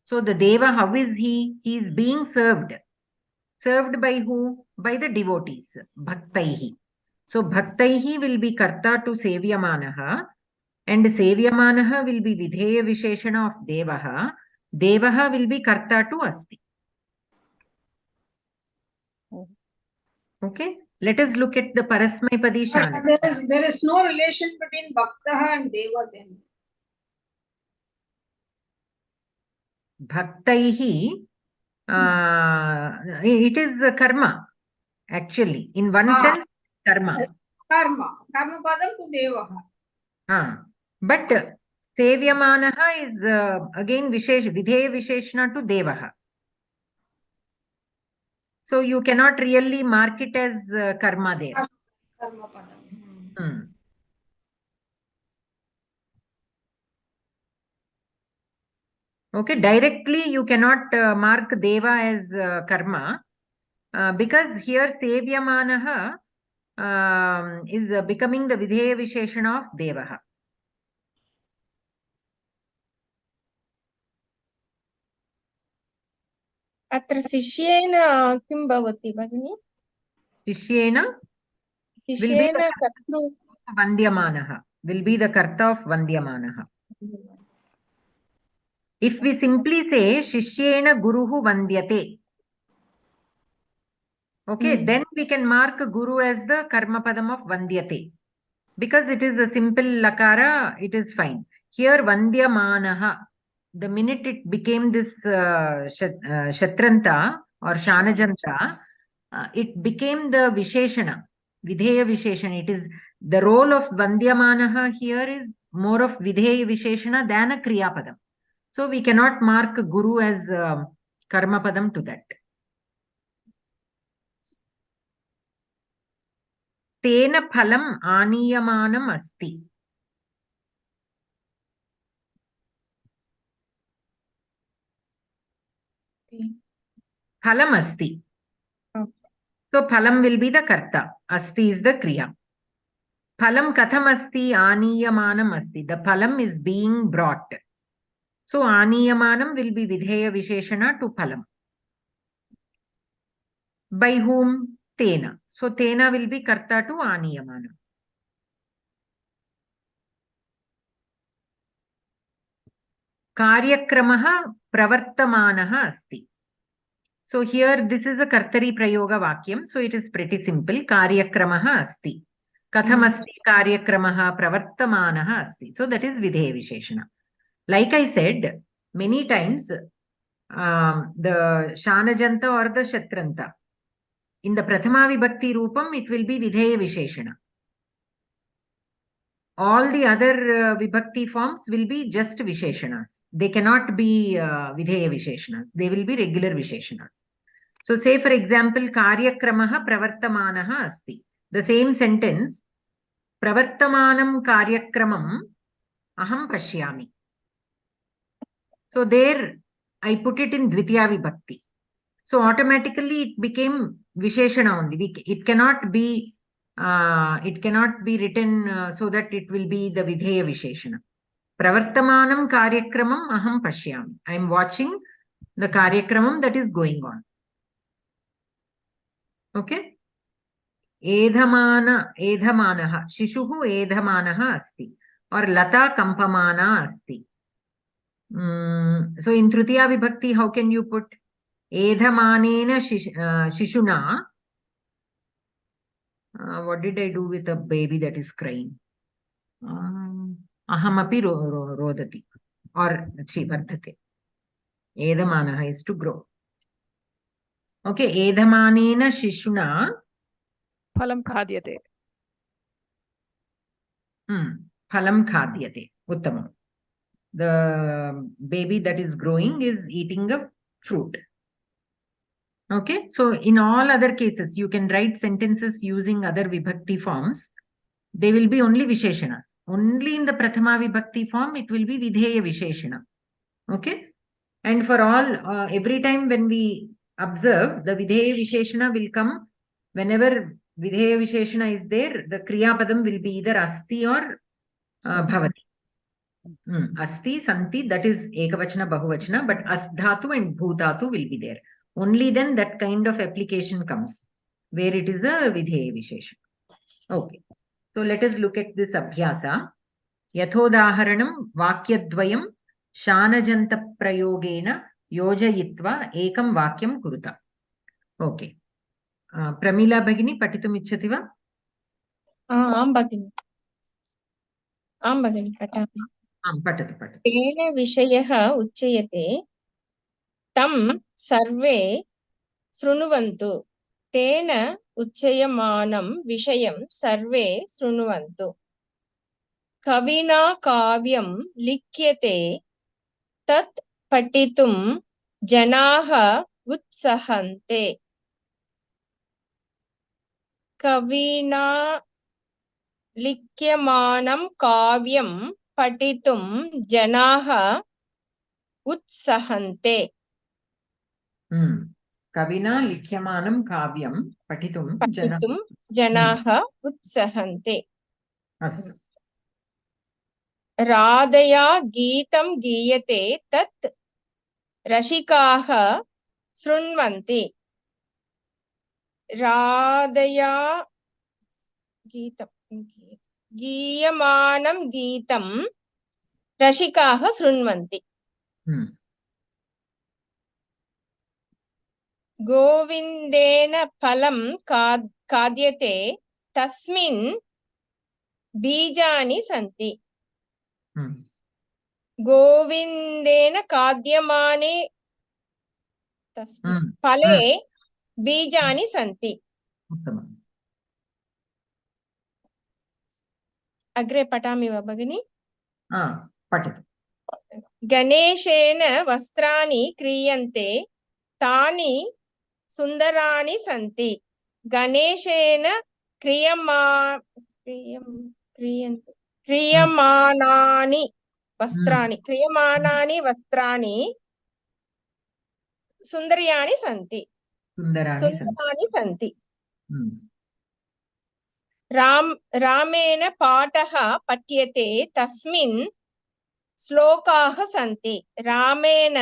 So the Deva, how is he? He is being served. Served by who? By the devotees. Bhaktaihi. So Bhaktaihi will be karta to Sevyamanaha. And Sevyamanaha will be Videya Visheshana of Devaha. Devaha will be karta to asti. Okay. Let us look at the Parasmaipadi Shana. There is no relation between Bhaktaha and Deva then. Bhaktaihi, it is karma, actually. In one sense, karma. Karma padam to Devaha. But Sevyamanaha is again Videya Visheshana to Devaha. So you cannot really mark it as karma there. Karma padam. Okay, directly you cannot mark Deva as karma because here Sevyamanaha is becoming the Videya Visheshana of Devaha. अत्र शिष्येन किं भवति भगिनि? शिष्येन will be the Vandyamanaha, will be the karta of Vandyamanaha. If we simply say Shishyena Guruhu Vandyate, okay, then we can mark Guru as the karma padam of Vandyate. Because it is a simple lakara, it is fine. Here Vandyamanaha, the minute it became this Shatranta or Shanajanta, it became the Visheshana, Videya Visheshana. It is the role of Vandyamanaha here is more of Videya Visheshana than a Kriya Padam. So we cannot mark Guru as Karma Padam to that. Tena phalam aniyamanam asti. Phalam asti. So phalam will be the karta. Asti is the kriya. Phalam katham asti aniyamanam asti. The phalam is being brought. So aniyamanam will be Videya Visheshana to phalam. By whom? Tena. So Tena will be karta to aniyamanam. Karyakramaha pravartamanaha asti. So here this is a kartari prayoga vakyam. So it is pretty simple. Karyakramaha asti. Katham asti karyakramaha pravartamanaha asti. So that is Videya Visheshana. Like I said, many times the Shanajanta or the Shatranta, in the Prathama Vibhakti Rupam, it will be Videya Visheshana. All the other Vibhakti forms will be just Visheshanas. They cannot be Videya Visheshanas. They will be regular Visheshanas. So say for example, Karyakramaha Pravartamanaha asti. The same sentence, Pravartamanam Karyakramam aham pashyami. So there I put it in Dvitiya Vibhakti. So automatically it became Visheshana only. It cannot be written so that it will be the Videya Visheshana. Pravartamanam Karyakramam aham pashyami. I am watching the karyakramam that is going on. Okay. Edhamana, edhamanaha, shishuhu edhamanaha asti, or lata kampamana asti. So in Tritiya Vibhakti, how can you put edhamanena shishuna? What did I do with a baby that is crying? Ahamapi rodati, or vardhate. Edhamanaha is to grow. Okay, edhamanena shishuna. Phalam khadyate. Phalam khadyate. Uttamam. The baby that is growing is eating a fruit. Okay, so in all other cases, you can write sentences using other vibhakti forms. They will be only visheshana. Only in the prathama vibhakti form, it will be vidheya visheshana. Okay, and for all, every time when we observe, the vidheya visheshana will come whenever vidheya visheshana is there. The kriya padam will be either asti or bhavati. Asti, santi, that is ekavachana, bahuvachana, but asdhatu and bhutatu will be there. Only then that kind of application comes, where it is a vidheya vishesha. Okay. So let us look at this abhyasa. Yathodaharanam vakyadvayam shanajanta prayogena yojayitva ekam vakyam kuruta. Okay. Pramila Bhagini, patitum ichchati va? आं भगिनि पठामि पठतु पठतु तेन विषयः उच्यते तं सर्वे शृण्वन्तु तेन उच्यमानं विषयं सर्वे शृण्वन्तु कविना काव्यं लिख्यते तत् पठितुं जनाः उत्सहन्ते कविना लिख्यमानं काव्यं पठितुं जनाः उत्सहन्ते कविना लिख्यमानं काव्यं पठितुं जनाः उत्सहन्ते अस्तु राधया गीतं गीयते तत् रसिकाः शृण्वन्ति राधया गीयमानं गीतं रसिकाः शृण्वन्ति गोविन्देन फलं खाद्यते तस्मिन् बीजानि सन्ति गोविन्देन खाद्यमाने तस्मिन् फले बीजानि सन्ति अग्रे पठामि वा भगिनि पठतु गणेशेन वस्त्राणि क्रियन्ते तानि सुन्दराणि सन्ति गणेशेन क्रियमाणानि वस्त्राणि सुन्दराणि सन्ति रामेण पाठः पठ्यते तस्मिन् श्लोकाः सन्ति रामेण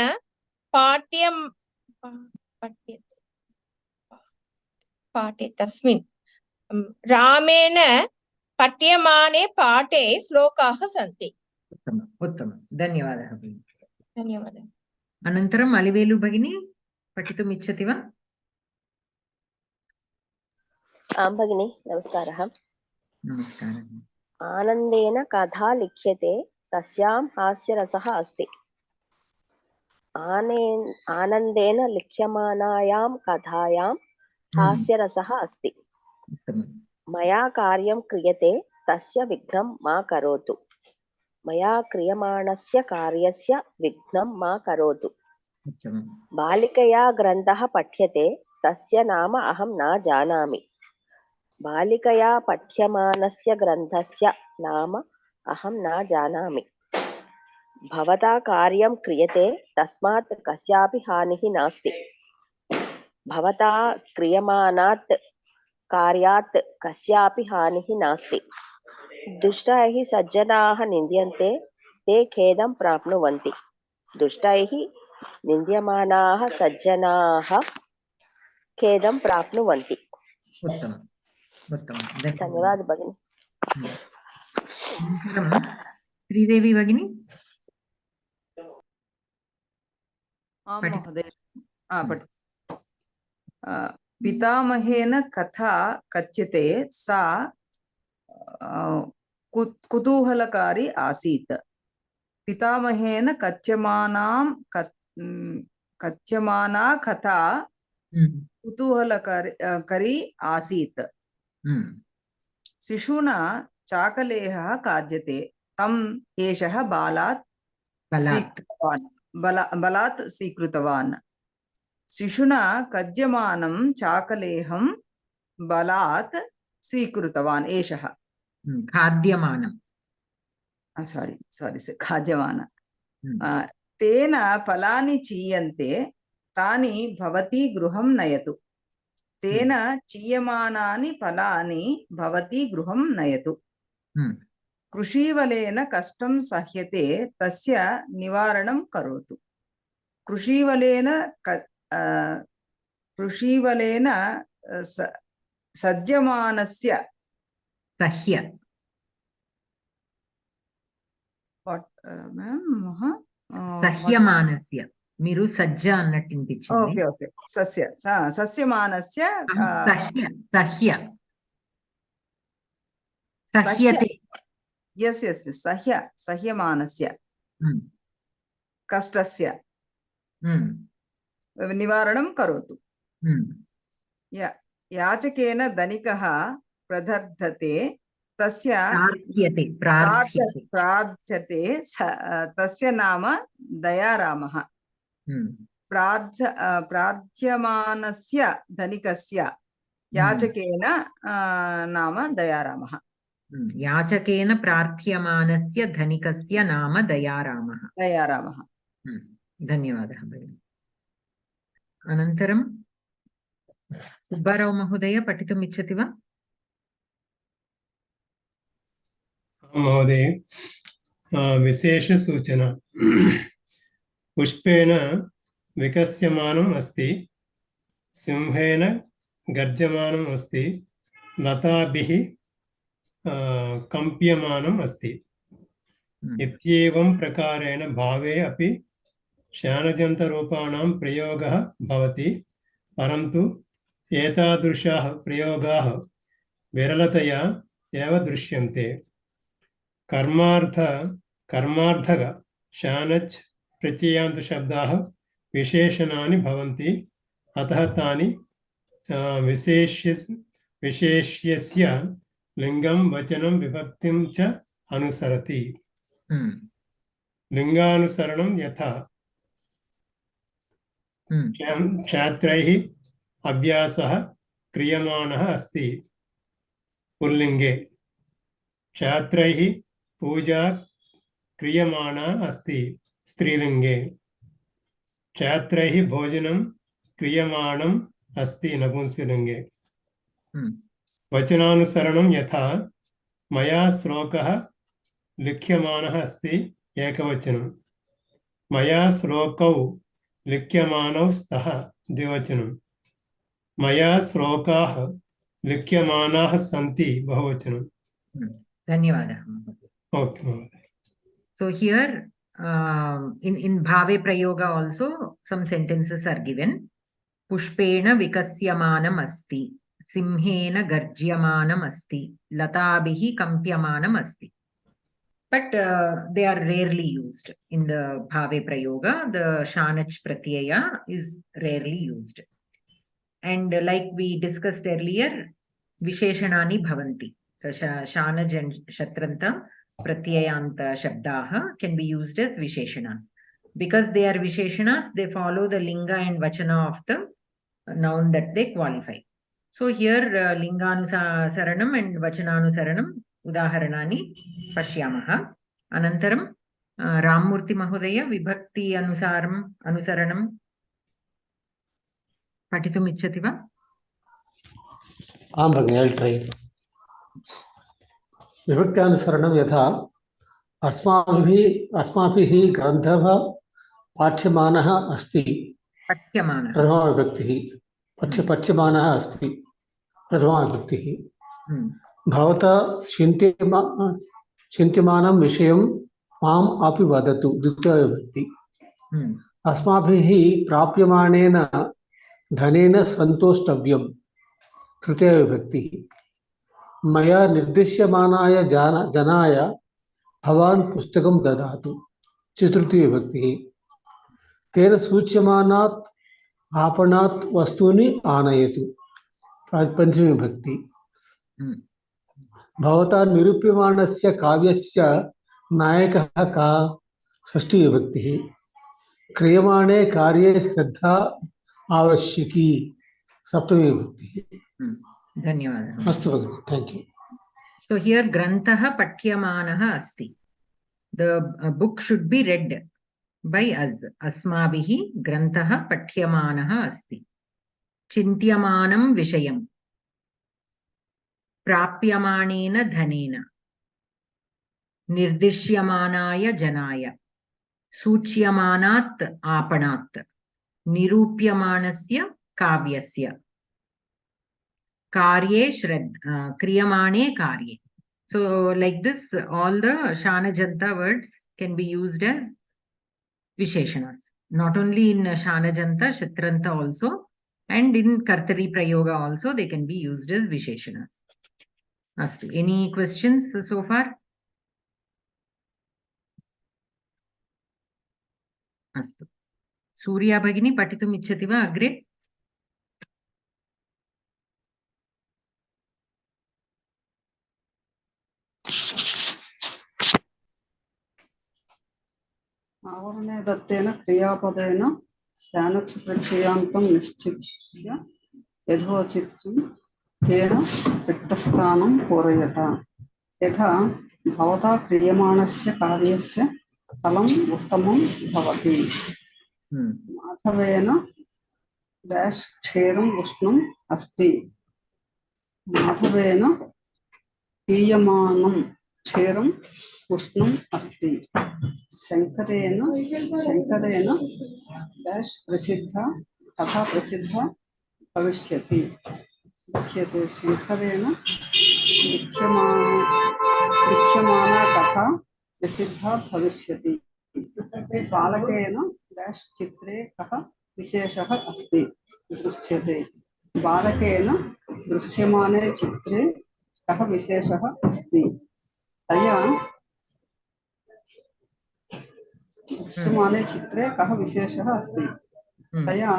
तस्मिन् रामेण पठ्यमाने पाठे श्लोकाः सन्ति उत्तमं धन्यवादः अनन्तरम् अलिवेलु भगिनी पठितुम् इच्छति वा आं भगिनि नमस्कारः नमस्कारः आनन्देन कथा लिख्यते तस्यां हास्यरसः अस्ति आनन्देन लिख्यमानायां कथायां हास्यरसः अस्ति मया कार्यं क्रियते तस्य विघ्नं मा करोतु मया क्रियमाणस्य कार्यस्य विघ्नं मा करोतु बालिकया ग्रन्थः पठ्यते तस्य नाम अहं न जानामि बालिकया पठ्यमानस्य ग्रन्थस्य नाम अहं न जानामि भवता कार्यं क्रियते तस्मात् कस्यापि हानिः नास्ति भवता क्रियमाणात् कार्यात् कस्यापि हानिः नास्ति दुष्टैः सज्जनाः निन्द्यन्ते ते खेदं प्राप्नुवन्ति दुष्टैः निन्द्यमानाः सज्जनाः खेदं प्राप्नुवन्ति। उत्तमम् उत्तमं धन्यवादः भगिनि। अनन्तरं श्रीदेवी भगिनी आं महोदय पितामहेन कथा कथ्यते सा कुतूहलकारी आसीत्। पितामहेन कथ्यमाना कथा कुतूहलकारी आसीत्। शिशुना चाकलेहः खाद्यते तम् एषः बलात् स्वीकृतवान्। शिशुना खाद्यमानं चाकलेहं बलात् स्वीकृतवान् एषः खाद्यमानं खाद्यमानं तेन फलानि चीयन्ते तानि भवती गृहं नयतु। तेन चीयमानानि फलानि भवती गृहं नयतु। कृषीवलेन कष्टं सह्यते तस्य निवारणं करोतु। कृषीवलेन सज्जमानस्य సహ్యమానస్య మీరు సజ్జ అన్నట్టు వినిపించింది. Okay okay సస్యమానస్య సహ్యతే సహ్యమానస్య కష్టస్య నివారణం కరోతు। యాచకేన ధనికः ప్రదర్ధతే తస్య ప్రార్థ్యతే తస్య నామ దయారామः। ప్రార్థ్యమానస్య ధనికస్య యాచకేన నామ దయారామः। యాచకేన ప్రార్థ్యమానస్య ధనికస్య నామ దయారామः। ధన్యవాదः భగిని। అనంతరం సుబ్బారావు మహోదయ పఠితుం ఇచ్చతి వా? महोदय विशेष सूचना पुष्पेण विकस्यमानम् अस्ति सिंहेन गर्जमानम् अस्ति लताभिः कंप्यमानम् अस्ति इत्येवं प्रकारेण भावे अपि शानजन्तरूपाणां प्रयोगः भवति परन्तु एतादृशाः प्रयोगाः विरलतया एव दृश्यन्ते। कर्मार्थक शानच् प्रत्ययान्त शब्दाः विशेषणानि भवन्ति अतः तानि विशेष्यस्य लिंगं वचनं विभक्तिं च अनुसरति। लिंगानुसरणं यथा छात्रैः अभ्यासः क्रियमाणः अस्ति पुल्लिङ्गे, छात्रैः पूजा क्रियमाणा अस्ति स्त्रीलिंगे, छात्रैः भोजनं क्रियमाणम् अस्ति नपुंसकलिंगे। वचनानुसरणं यथा मया श्लोकः लिख्यमानः अस्ति एकवचनं, मया श्लोकौ लिख्यमानौ स्तः द्विवचनं, मया श्लोकाः लिख्यमानाः सन्ति बहुवचनं। धन्यवादः। Okay. So here in bhave prayoga also some sentences are given. Pushpena vikasyamanam asti, simhena garjyamanam asti, latabhihi kampyamanam asti. But they are rarely used in the bhave prayoga. The shanach pratyaya is rarely used. And like we discussed earlier, visheshanani bhavanti. So shanaj and shatranta pratyayanta shabdaha can be used as visheshana. Because they are visheshanas, they follow the linga and vachana of the noun that they qualify. So here linganusaranam and vachananusaranam udaharanani pashyamaha. Anantaram Ramurthy Mahodaya vibhakti anusaranam patitum ichchati va? आं भगिनि, I'll try. विभक्त्यानुसरणं यथा अस्माभिः ग्रन्थः पाठ्यमानः अस्ति पठ्यमानः प्रथमा विभक्तिः पठ्यमानः अस्ति प्रथमा विभक्तिः भवता चिन्त्यमानं विषयं माम् अपि वदतु द्वितीया विभक्ति अस्माभिः प्राप्यमाणेन धनेन सन्तोष्टव्यं तृतीया विभक्तिः मया निर्दिश्यमानाय जनाय भवान् पुस्तकं ददातु चतुर्थी विभक्तिः तेन सूच्यमानात् आपणात् वस्तूनि आनयतु पंचमी विभक्ति भवता निरूप्यमाणस्य काव्यस्य नायकः का षष्ठी विभक्तिः क्रियमाणे कार्ये श्रद्धा आवश्यकी सप्तमी विभक्तिः धन्यवादः अस्तु भगिनि thank you So here grantah patyamanah asti. The book should be read by us. Asmabihi grantah patyamanah asti. Chintyamanam vishayam. Prapyamanena dhanena. Nirdishyamanaya janaya. Suchyamanat apanat. Nirupyamanasya kavyasya. Karye kriyamane karye. So like this, all the Shana Janta words can be used as Visheshanas. Not only in Shana Janta, Shatranta also, and in Kartari Prayoga also, they can be used as Visheshanas. Astu. Any questions so far? Astu. Surya Bhagini Patitum Ichchati va agre? आवरणे दत्तेन क्रियापदेन स्यानच्च प्रत्ययान्तं निश्चित्य यथोचितं तेन रिक्तस्थानं पूरयत यथा भवता क्रियमाणस्य कार्यस्य फलम् उत्तमं भवति माधवेन डैश् क्षीरम् उष्णम् अस्ति माधवेन पीयमानं क्षीरम् उष्णम् अस्ति शंकरेण डैश् प्रसिद्धा कथा प्रसिद्धा भविष्यति शंकरेण लिख्यमाना कथा प्रसिद्धा भविष्यति बालकेन डैश् चित्रे कः विशेषः अस्ति दृश्यते बालकेन दृश्यमाने चित्रे कः विशेषः अस्ति तया दृश्यमाने चित्रे कः विशेषः अस्ति तया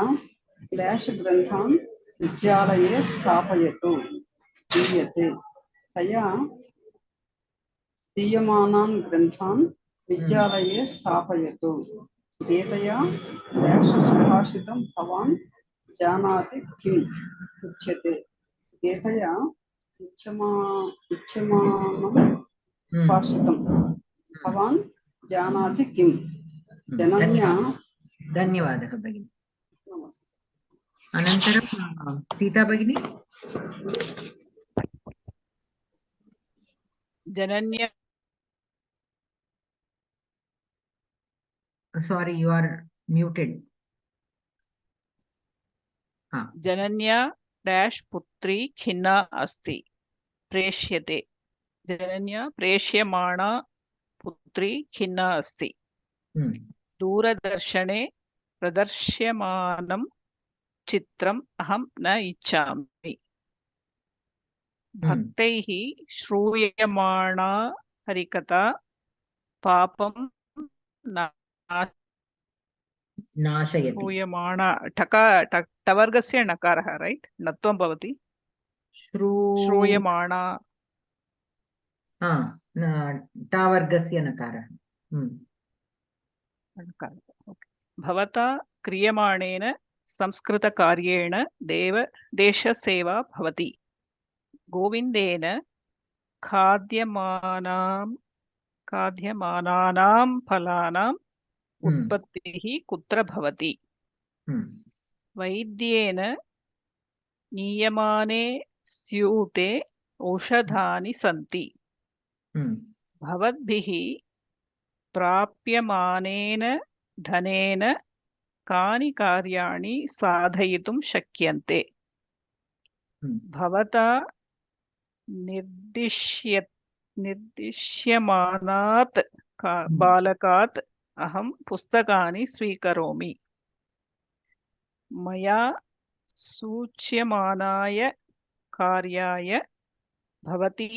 डैश् ग्रन्थान् विद्यालये स्थापयतु दीयते तया दीयमानान् ग्रन्थान् विद्यालये स्थापयतु एतया डैश् सुभाषितं भवान् जानाति किम् उच्यते एतया इच्छमानं सुभाषितं भवान् जानाति किम् जनन्या धन्यवादः भगिनी अनन्तरं सीता भगिनी जनन्या sorry you are muted जनन्या डैश् पुत्री खिन्ना अस्ति प्रेष्यते जनन्या प्रेष्यमाणा पुत्री खिन्ना अस्ति दूरदर्शने प्रदर्श्यमानं चित्रम् अहं न इच्छामि भक्तैः श्रूयमाणा हरिकथा पापं नाशयति श्रूयमाणा टवर्गस्य नकारः राइट नत्वं भवति श्रूयमाणा टावर्गस्य नकारः भवता क्रियमाणेन संस्कृतकार्येण देशसेवा भवति गोविन्देन खाद्यमानानां फलानाम् उत्पत्तिः कुत्र भवति वैद्येन नीयमाने स्यूते औषधानि सन्ति भवद्भिः प्राप्यमानेन धनेन कानि कार्याणि साधयितुं शक्यन्ते भवता निर्दिश्यमानात् बालकात् अहं पुस्तकानि स्वीकरोमि मया सूच्यमानाय कार्याय भवती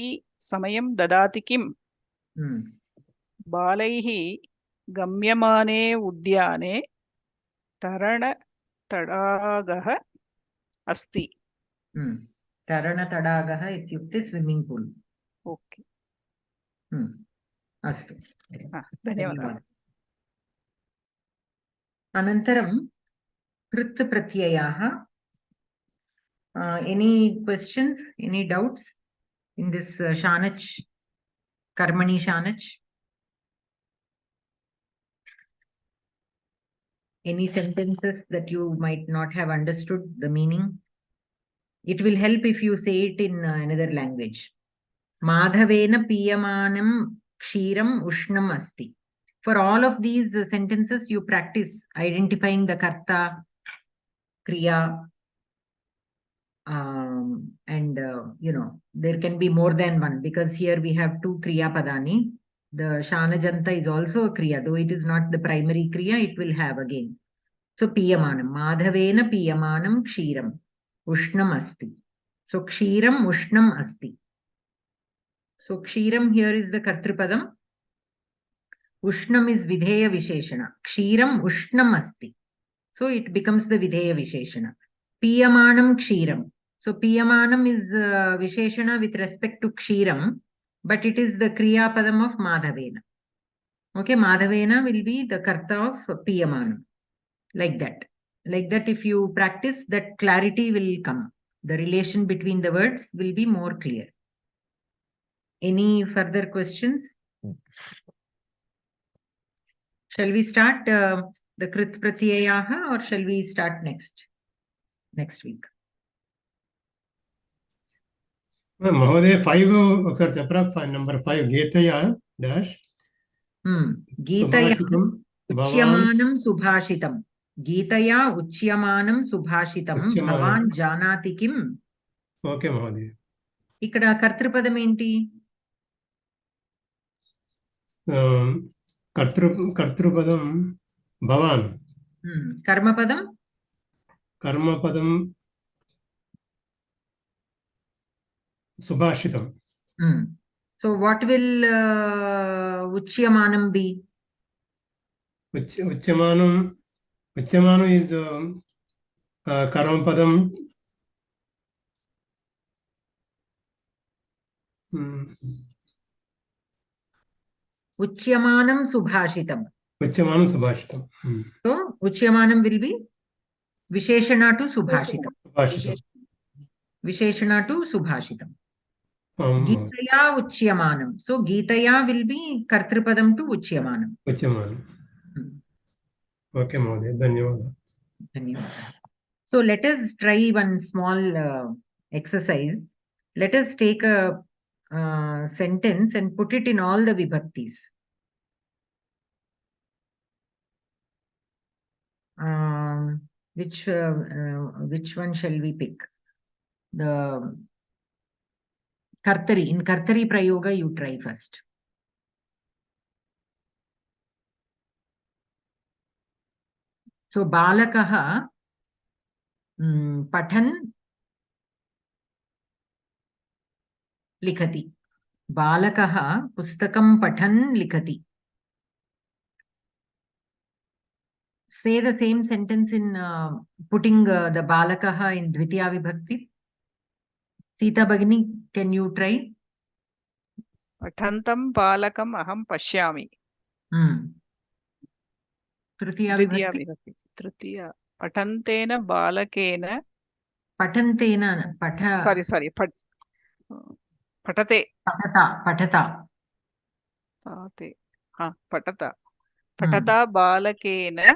समयं ददाति किम् बालैः गम्यमाने उद्याने तरणतडागः अस्ति तरणतडागः इत्युक्ते स्विम्मिङ्ग् पूल् ओके अस्तु धन्यवादः अनन्तरं कृत् प्रत्ययाः any questions, any doubts in this shanach, karmani shanach? Any sentences that you might not have understood the meaning? It will help if you say it in another language. Madhavena piyamanam kshiram ushnam asti. For all of these sentences, you practice identifying the karta, kriya, and there can be more than one, because here we have 2 kriya padani. The shanajanta is also a kriya, though it is not the primary kriya, it will have again. So piyamanam, madhavena piyamanam kshiram ushnam asti. So kshiram ushnam asti. So kshiram here is the kartrupadam, ushnam is videya visheshana, kshiram ushnam asti. So it becomes the videya visheshana. Piyamanam kshiram. So piyamanam is visheshana with respect to kshiram, but it is the kriya padam of madhavena. Okay, madhavena will be the karta of piyamanam. Like that. Like that, if you practice, that clarity will come. The relation between the words will be more clear. Any further questions? Shall we start the krit pratyayaha, or shall we start next week? Mahoday 5 ఒకసారి చెప్పరా number 5 గీతయా dash గీతయా ఉచ్యమానం సుభాషితం గీతయా ఉచ్యమానం సుభాషితం భవాన్ జానాతి కిం. Okay మహోదయ. ఇక్కడ కర్తృపదం ఏంటి? కర్తృపదం భవాన్. కర్మపదం subhashitam. So what will uchyamanam be? Uchyamanam is karmapadam. Uchyamanam subhashitam. Uchyamanam subhashitam. So uchyamanam will be visheshana to subhashitam. Visheshana to subhashitam. Geetaya uchyamanam. So Geetaya will be kartrupadam to uchyamanam. Uchyamanam. Okay, Mahoday. Dhanyawad. So let us try one small exercise. Let us take a sentence and put it in all the vibhaktis. Which one shall we pick? The Kartari. In Kartari Prayoga, you try first. So Balakaha Patan Likhati. Balakaha Pustakam Patan Likhati. Say the same sentence in putting the Balakaha in Dvitiya Vibhakti. Sita Bhagini, can you try? Pathantam balakam aham pashyami. Tritiya Vibhakti. Tritiya. Patantena balakena. Patantena. Sorry. Patate. Patata. Patata. Patata balakena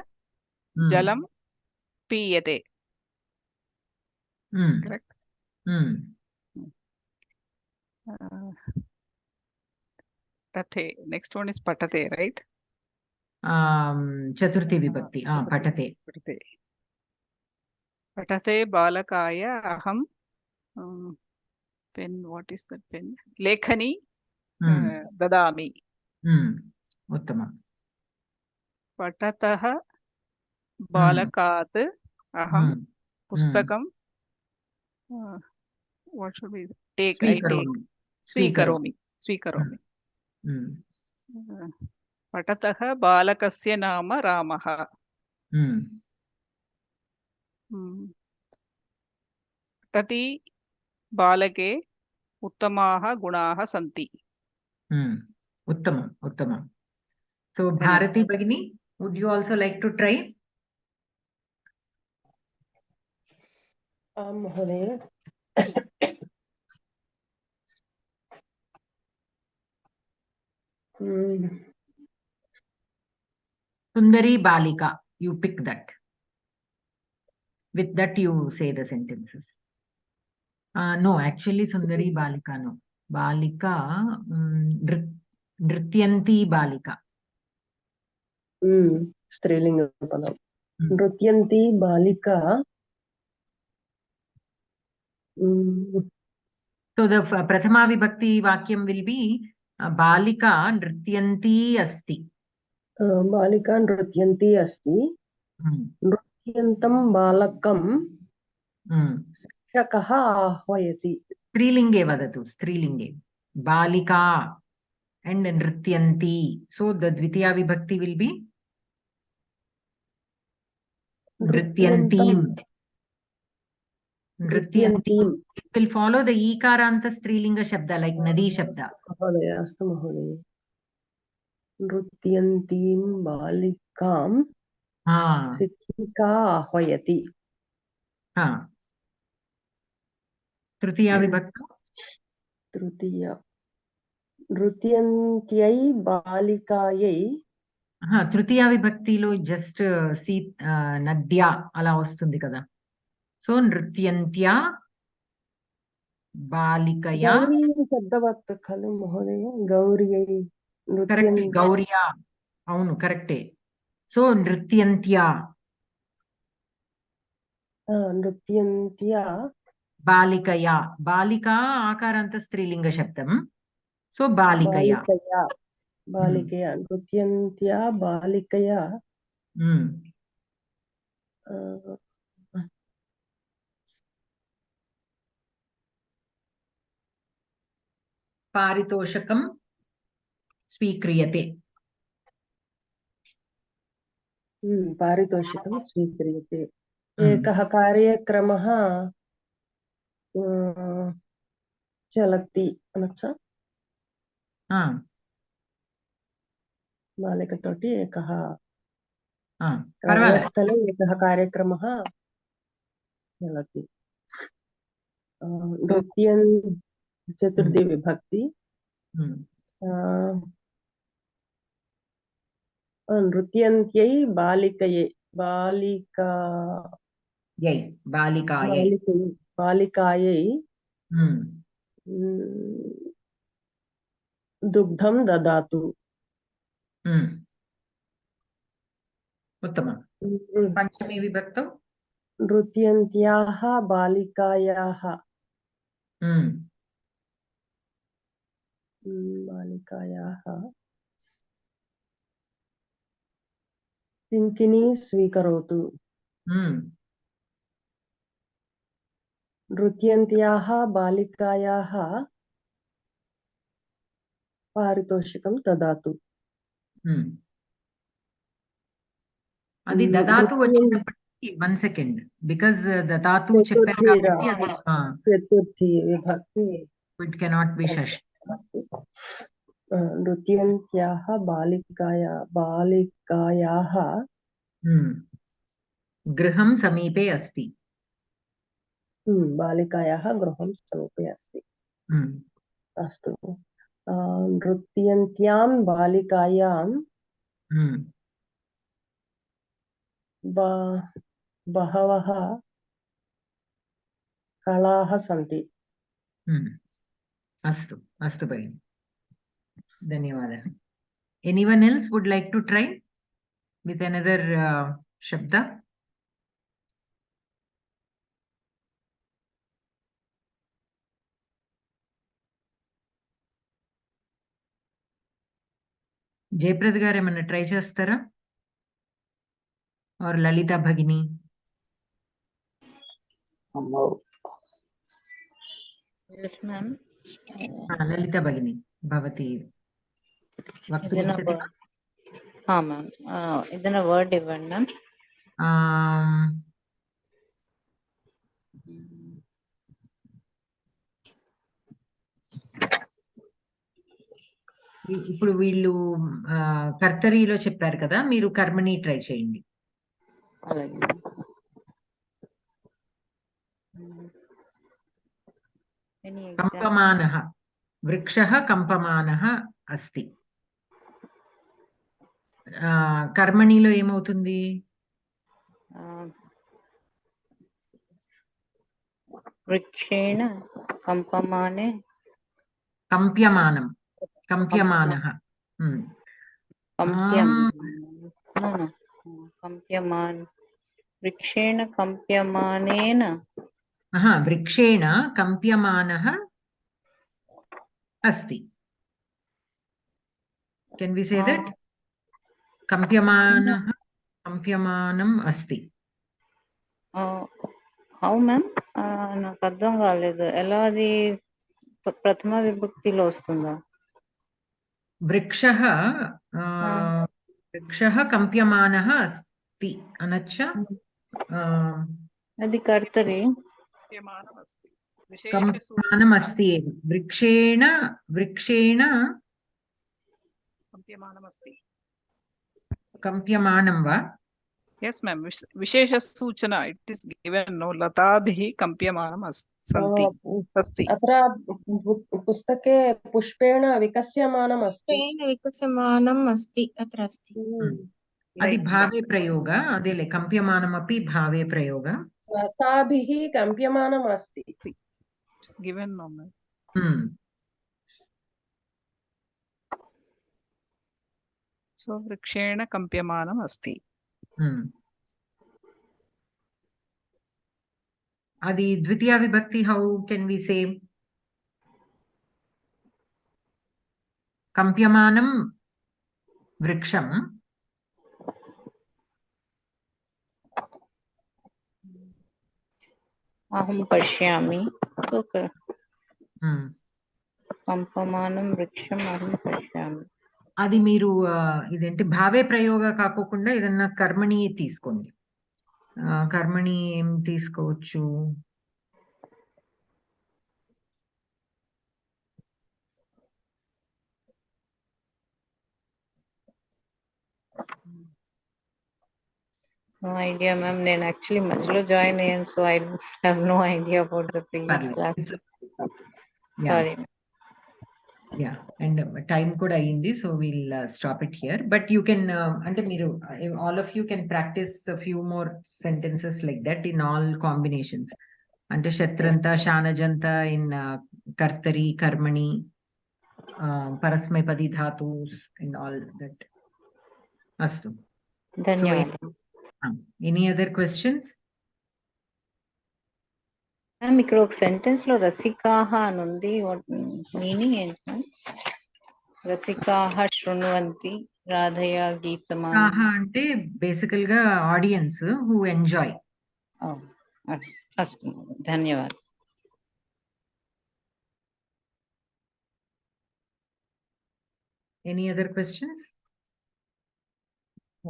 jalam piyate. Correct? Patate. Next one is patate, right? Chaturthi vibhakti. Patate. Patate. Patate balakaya aham. Pen. What is that pen? Lekhani. Dadami. Uttamam. Patatah balakat aham pustakam. What should we take? I take. Swikaromi. Patatah balakasya nama Ramaha. Tati balake uttamaha gunaha santi. Uttamam. So Bharati Bhagini, would you also like to try? Mahodaya. Sundari Balika. You pick that. With that you say the sentences. No, actually Sundari Balika no. Balika, Nrityanti Balika. Strilinga padam. Nrityanti Balika. So the Prathama Vibhakti Vakyam will be Balika Nrityanti Asti. Balika Nrityanti Asti. Nrityantam Balakam Shakaha Ahvayati. Strilinge vadatu. Strilinge. Balika and Nrityanti. So the Dvitiya Vibhakti will be Nrityantim. Nrityantim. It will follow the Ikaranta Strilinga Shabda like Nadi Shabda. Mahodaya, astu Mahodaya. Nrityantim Balikam Sikhika Ahvayati. Tritiya Vibhakti. Tritiya. Nrityantyai Balikayai. Tritiya Vibhakti lo just see Nadya ala vastundi kada. So Nrityantya Balikaya. Gauri Sabdavat Khalu Mahodaya. Gauriyai. Correct. Gauriya. Avunu correct. So Nrityantya. Nrityantya. Balikaya. Balika Akaranta Strilinga Shabdam. So Balikaya. Balikaya. Nrityantya Balikaya. Paritoshakam Swikriyate. Paritoshakam Swikriyate. Ekah कार्यक्रमः चलति అనొచ్చా బాలికతోటి ఏకः రంగస్థలే ఏకः कार्यक्रमः चलति नृत्यं चतुर्थी विभक्ति नृत्यन्त्यै बालिकये बालिकायै दुग्धं ददातु. उत्तमं. पञ्चमी विभक्तौ नृत्यन्त्याः बालिकायाः किङ्किणी स्वीकरोतु. नृत्यन्त्याः बालिकायाः पारितोषिकं ददातु. అది దదాతు వచ్చినప్పటికీ 1 సెకండ్ బికాజ్ దదాతు చెప్పారు కాబట్టి అది చతుర్థి విభక్తి ఇట్ కెనాట్ బి షష్. నృత్యంత్యాః బాలికాయాः గృహం సమీపే అస్తి. బాలికాయాः గృహం సమీపే అస్తి. అస్తు. నృత్యంత్యాం బాలికాయాం बहवः कलाः सन्ति. अस्तु अस्तु भगिनि, धन्यवादः. Anyone else would like to try? with another shabda? Jayaprad garu emanna try chestara? Or Lalita Bhagini? Yes, ma'am. Lalita Bhagini. Bhavati. Vaktum ichchati va? Ha, ma'am. Idana word ivanni, ma'am. ఇప్పుడు వీళ్ళు కర్తరిలో చెప్పారు కదా, మీరు కర్మని try చేయండి. అలాగే. కంపమానః, వృక్షః కంపమానః అస్తి. కర్మణిలో ఏమవుతుంది? వృక్షేణ కంపమానే కంప్యమానం. కంప్యమానః. కంప్యమాన్ వృక్షేణ కంప్యమానేన. వృక్షేణ కంప్యమానః అస్తి. Can we say that? కంప్యమానః కంప్యమానం అస్తి. How ma'am? నాకు అర్థం కాలేదు. ఎలా అది ప్రథమ విభక్తిలో వస్తుందా? వృక్షః కంప్యమానః అస్తి అనొచ్చా? అది కర్తరి. కంప్యమానం అస్తి. వృక్షేణ కంప్యమానం వా? Yes, ma'am. Vishesha Suchana. It is given, no, Latabhi Kampyamanam Santi. अत्र पुस्तके पुष्पेण विकस्यमानम् अस्ति. विकस्यमानम् अस्ति अत्र अस्ति. అది భావే ప్రయోగ. అదేలే, కంప్యమానం అపి భావే ప్రయోగ. लताभिः कम्प्यमानम् अस्ति. It's given, no, ma'am. So Vrikshena Kampyamanam Asti. అది ద్వితీయ విభక్తి. హౌ కెన్ వి సే? కంప్యమానం వృక్షం, అహం పశ్యామి. కంపమానం వృక్షం అహం పశ్యామి. అది మీరు ఇదేంటి భావే ప్రయోగ కాకోకుండా ఏదన్నా కర్మని తీసుకోండి. కర్మని ఏం తీసుకోవచ్చు? No idea, ma'am. నేను యాక్చువల్లీ మధ్యలో జాయిన్ అయ్యాను, so I have no idea about the previous class. Sorry. Yeah, and time కూడా అయ్యింది, so will stop it here. But you can, అంటే మీరు all of you can practice few more sentences like that in all combinations. అంటే శత్రంత, శానజంత in కర్తరి, కర్మణి, పరస్మైపది ధాతుస్ ఇన్ ఆల్ దట్. అస్తు. ధన్యవాదాలు. Any other questions? మ్యామ్, ఇక్కడ ఒక సెంటెన్స్ లో రసికాహ అని ఉంది. మీనింగ్ ఏంటి మ్యామ్? రసికాహ శృణ్వంతి రాధయ గీతమాన అంటే బేసికల్ గా ఆడియన్స్ హూ ఎంజాయ్. అస్తు, ధన్యవాదాలు. Any other questions?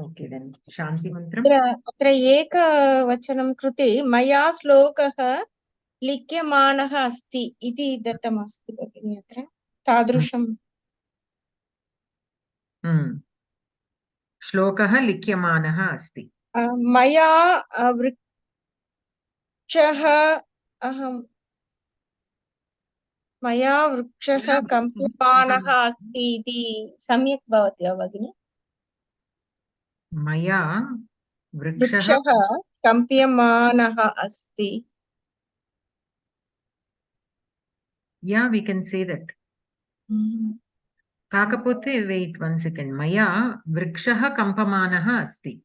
Okay, then Shanti Mantram. अत्र एकवचनं कृते मया श्लोकः लिख्यमानः अस्ति इति दत्तमस्ति भगिनि. अत्र तादृशं श्लोकः लिख्यमानः अस्ति. मया वृक्षः कम्प्यमानः अस्ति इति सम्यक् भवति वा भगिनि? मया वृक्षः कम्प्यमानः अस्ति. Yeah, we can say that. Kakapote, wait 1 second. Maya vrikshaha kampamanaha asti.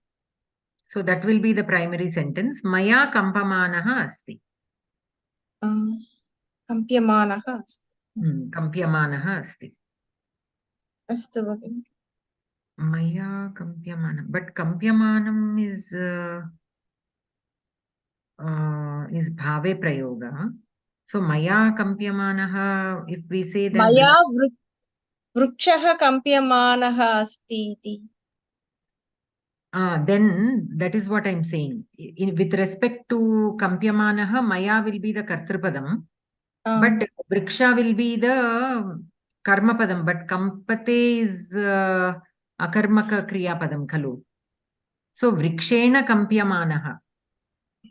So that will be the primary sentence. Maya kampamanaha asti. कम्प्यमानः अस्ति Kampyamanaha asti. अस्तु भगिनि Maya kampyamanam. But kampyamanam is bhave prayoga. So maya kampyamanaha, if we say then मया वृक्षः कम्प्यमानः अस्ति इति then that is what I'm saying. With respect to kampyamanaha, maya will be the kartrupadam, but vriksha will be the karmapadam. But kampate is akarmaka kriyapadam khalu. So vrikshena kampyamanaha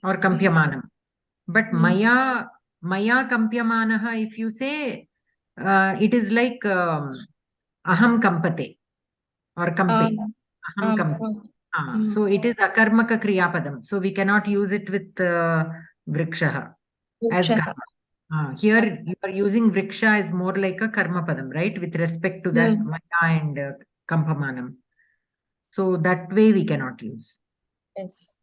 or kampyamanam. But maya kampyamanaha, if you say, it is like aham kampate or kampe. Aham kampe. So it is akarmaka kriyapadam. So we cannot use it with vrikshaha as karma. Here you are using vriksha as more like a karma padam, right? With respect to that maya and kampamanam. So that way we cannot use. Yes.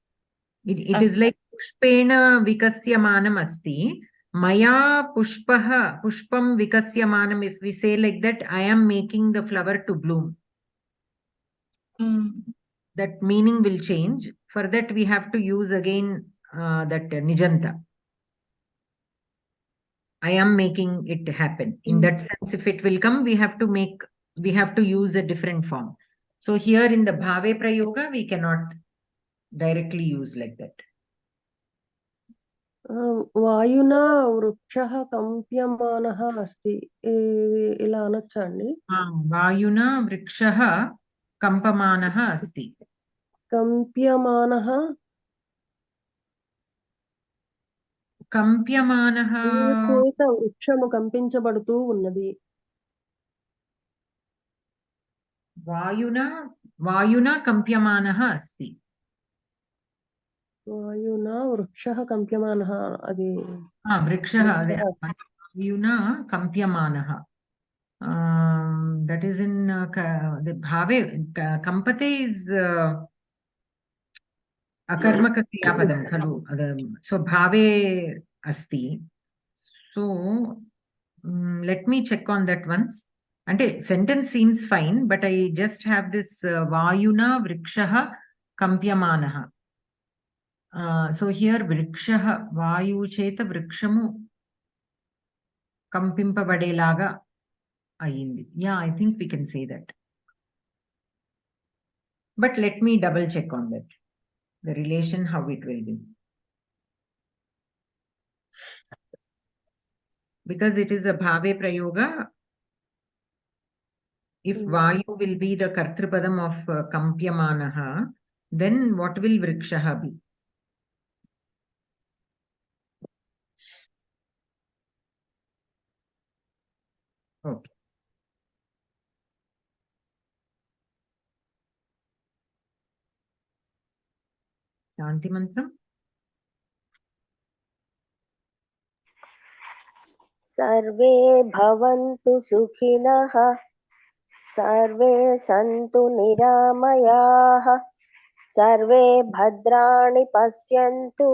It is like pushpena vikasyamanam asti. Maya pushpam vikasyamanam. If we say like that, I am making the flower to bloom. That meaning will change. For that, we have to use again that nijanta. I am making it happen. In that sense, if it will come, we have to use a different form. So here in the bhave prayoga, we cannot directly use like that. వాయునా వృక్షः కంప్యమానः अस्ति ఇలా అనొచ్చా అండి వాయునా వృక్షः కంపమానः అస్తి కంప్యమానः చేత వృక్షము కంపించబడుతూ ఉన్నది వాయునా కంప్యమానः అస్తి వాయునా వృక్షः కంప్యమానः అది వృక్షः వాయునా కంప్యమానः that is in the bhave kampate is akarmaka kriyapadam khalu so bhave asti so let me check on that once ante sentence seems fine but I just have this vayuna vrikshah kampyamanah so here vrikshah vayu cheta vrikshamu kampimpabadelaga ayindi. Yeah, I think we can say that. But let me double check on that. The relation, how it will be. Because it is a bhave prayoga. If vayu will be the kartrupadam of kampyamanaha, then what will vrikshaha be? Okay. Shanti mantram. सर्वे भवन्तु सुखिनः सर्वे सन्तु निरामयाः सर्वे भद्राणि पश्यन्तु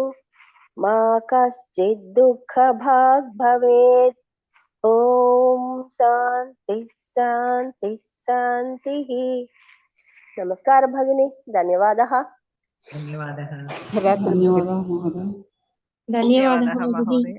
मा कश्चित् दुःखभाग् भवेत् ॐ शान्ति शान्ति शान्तिः नमस्कार भगिनी धन्यवादः धन्यवादः महोदय धन्यवादः महोदय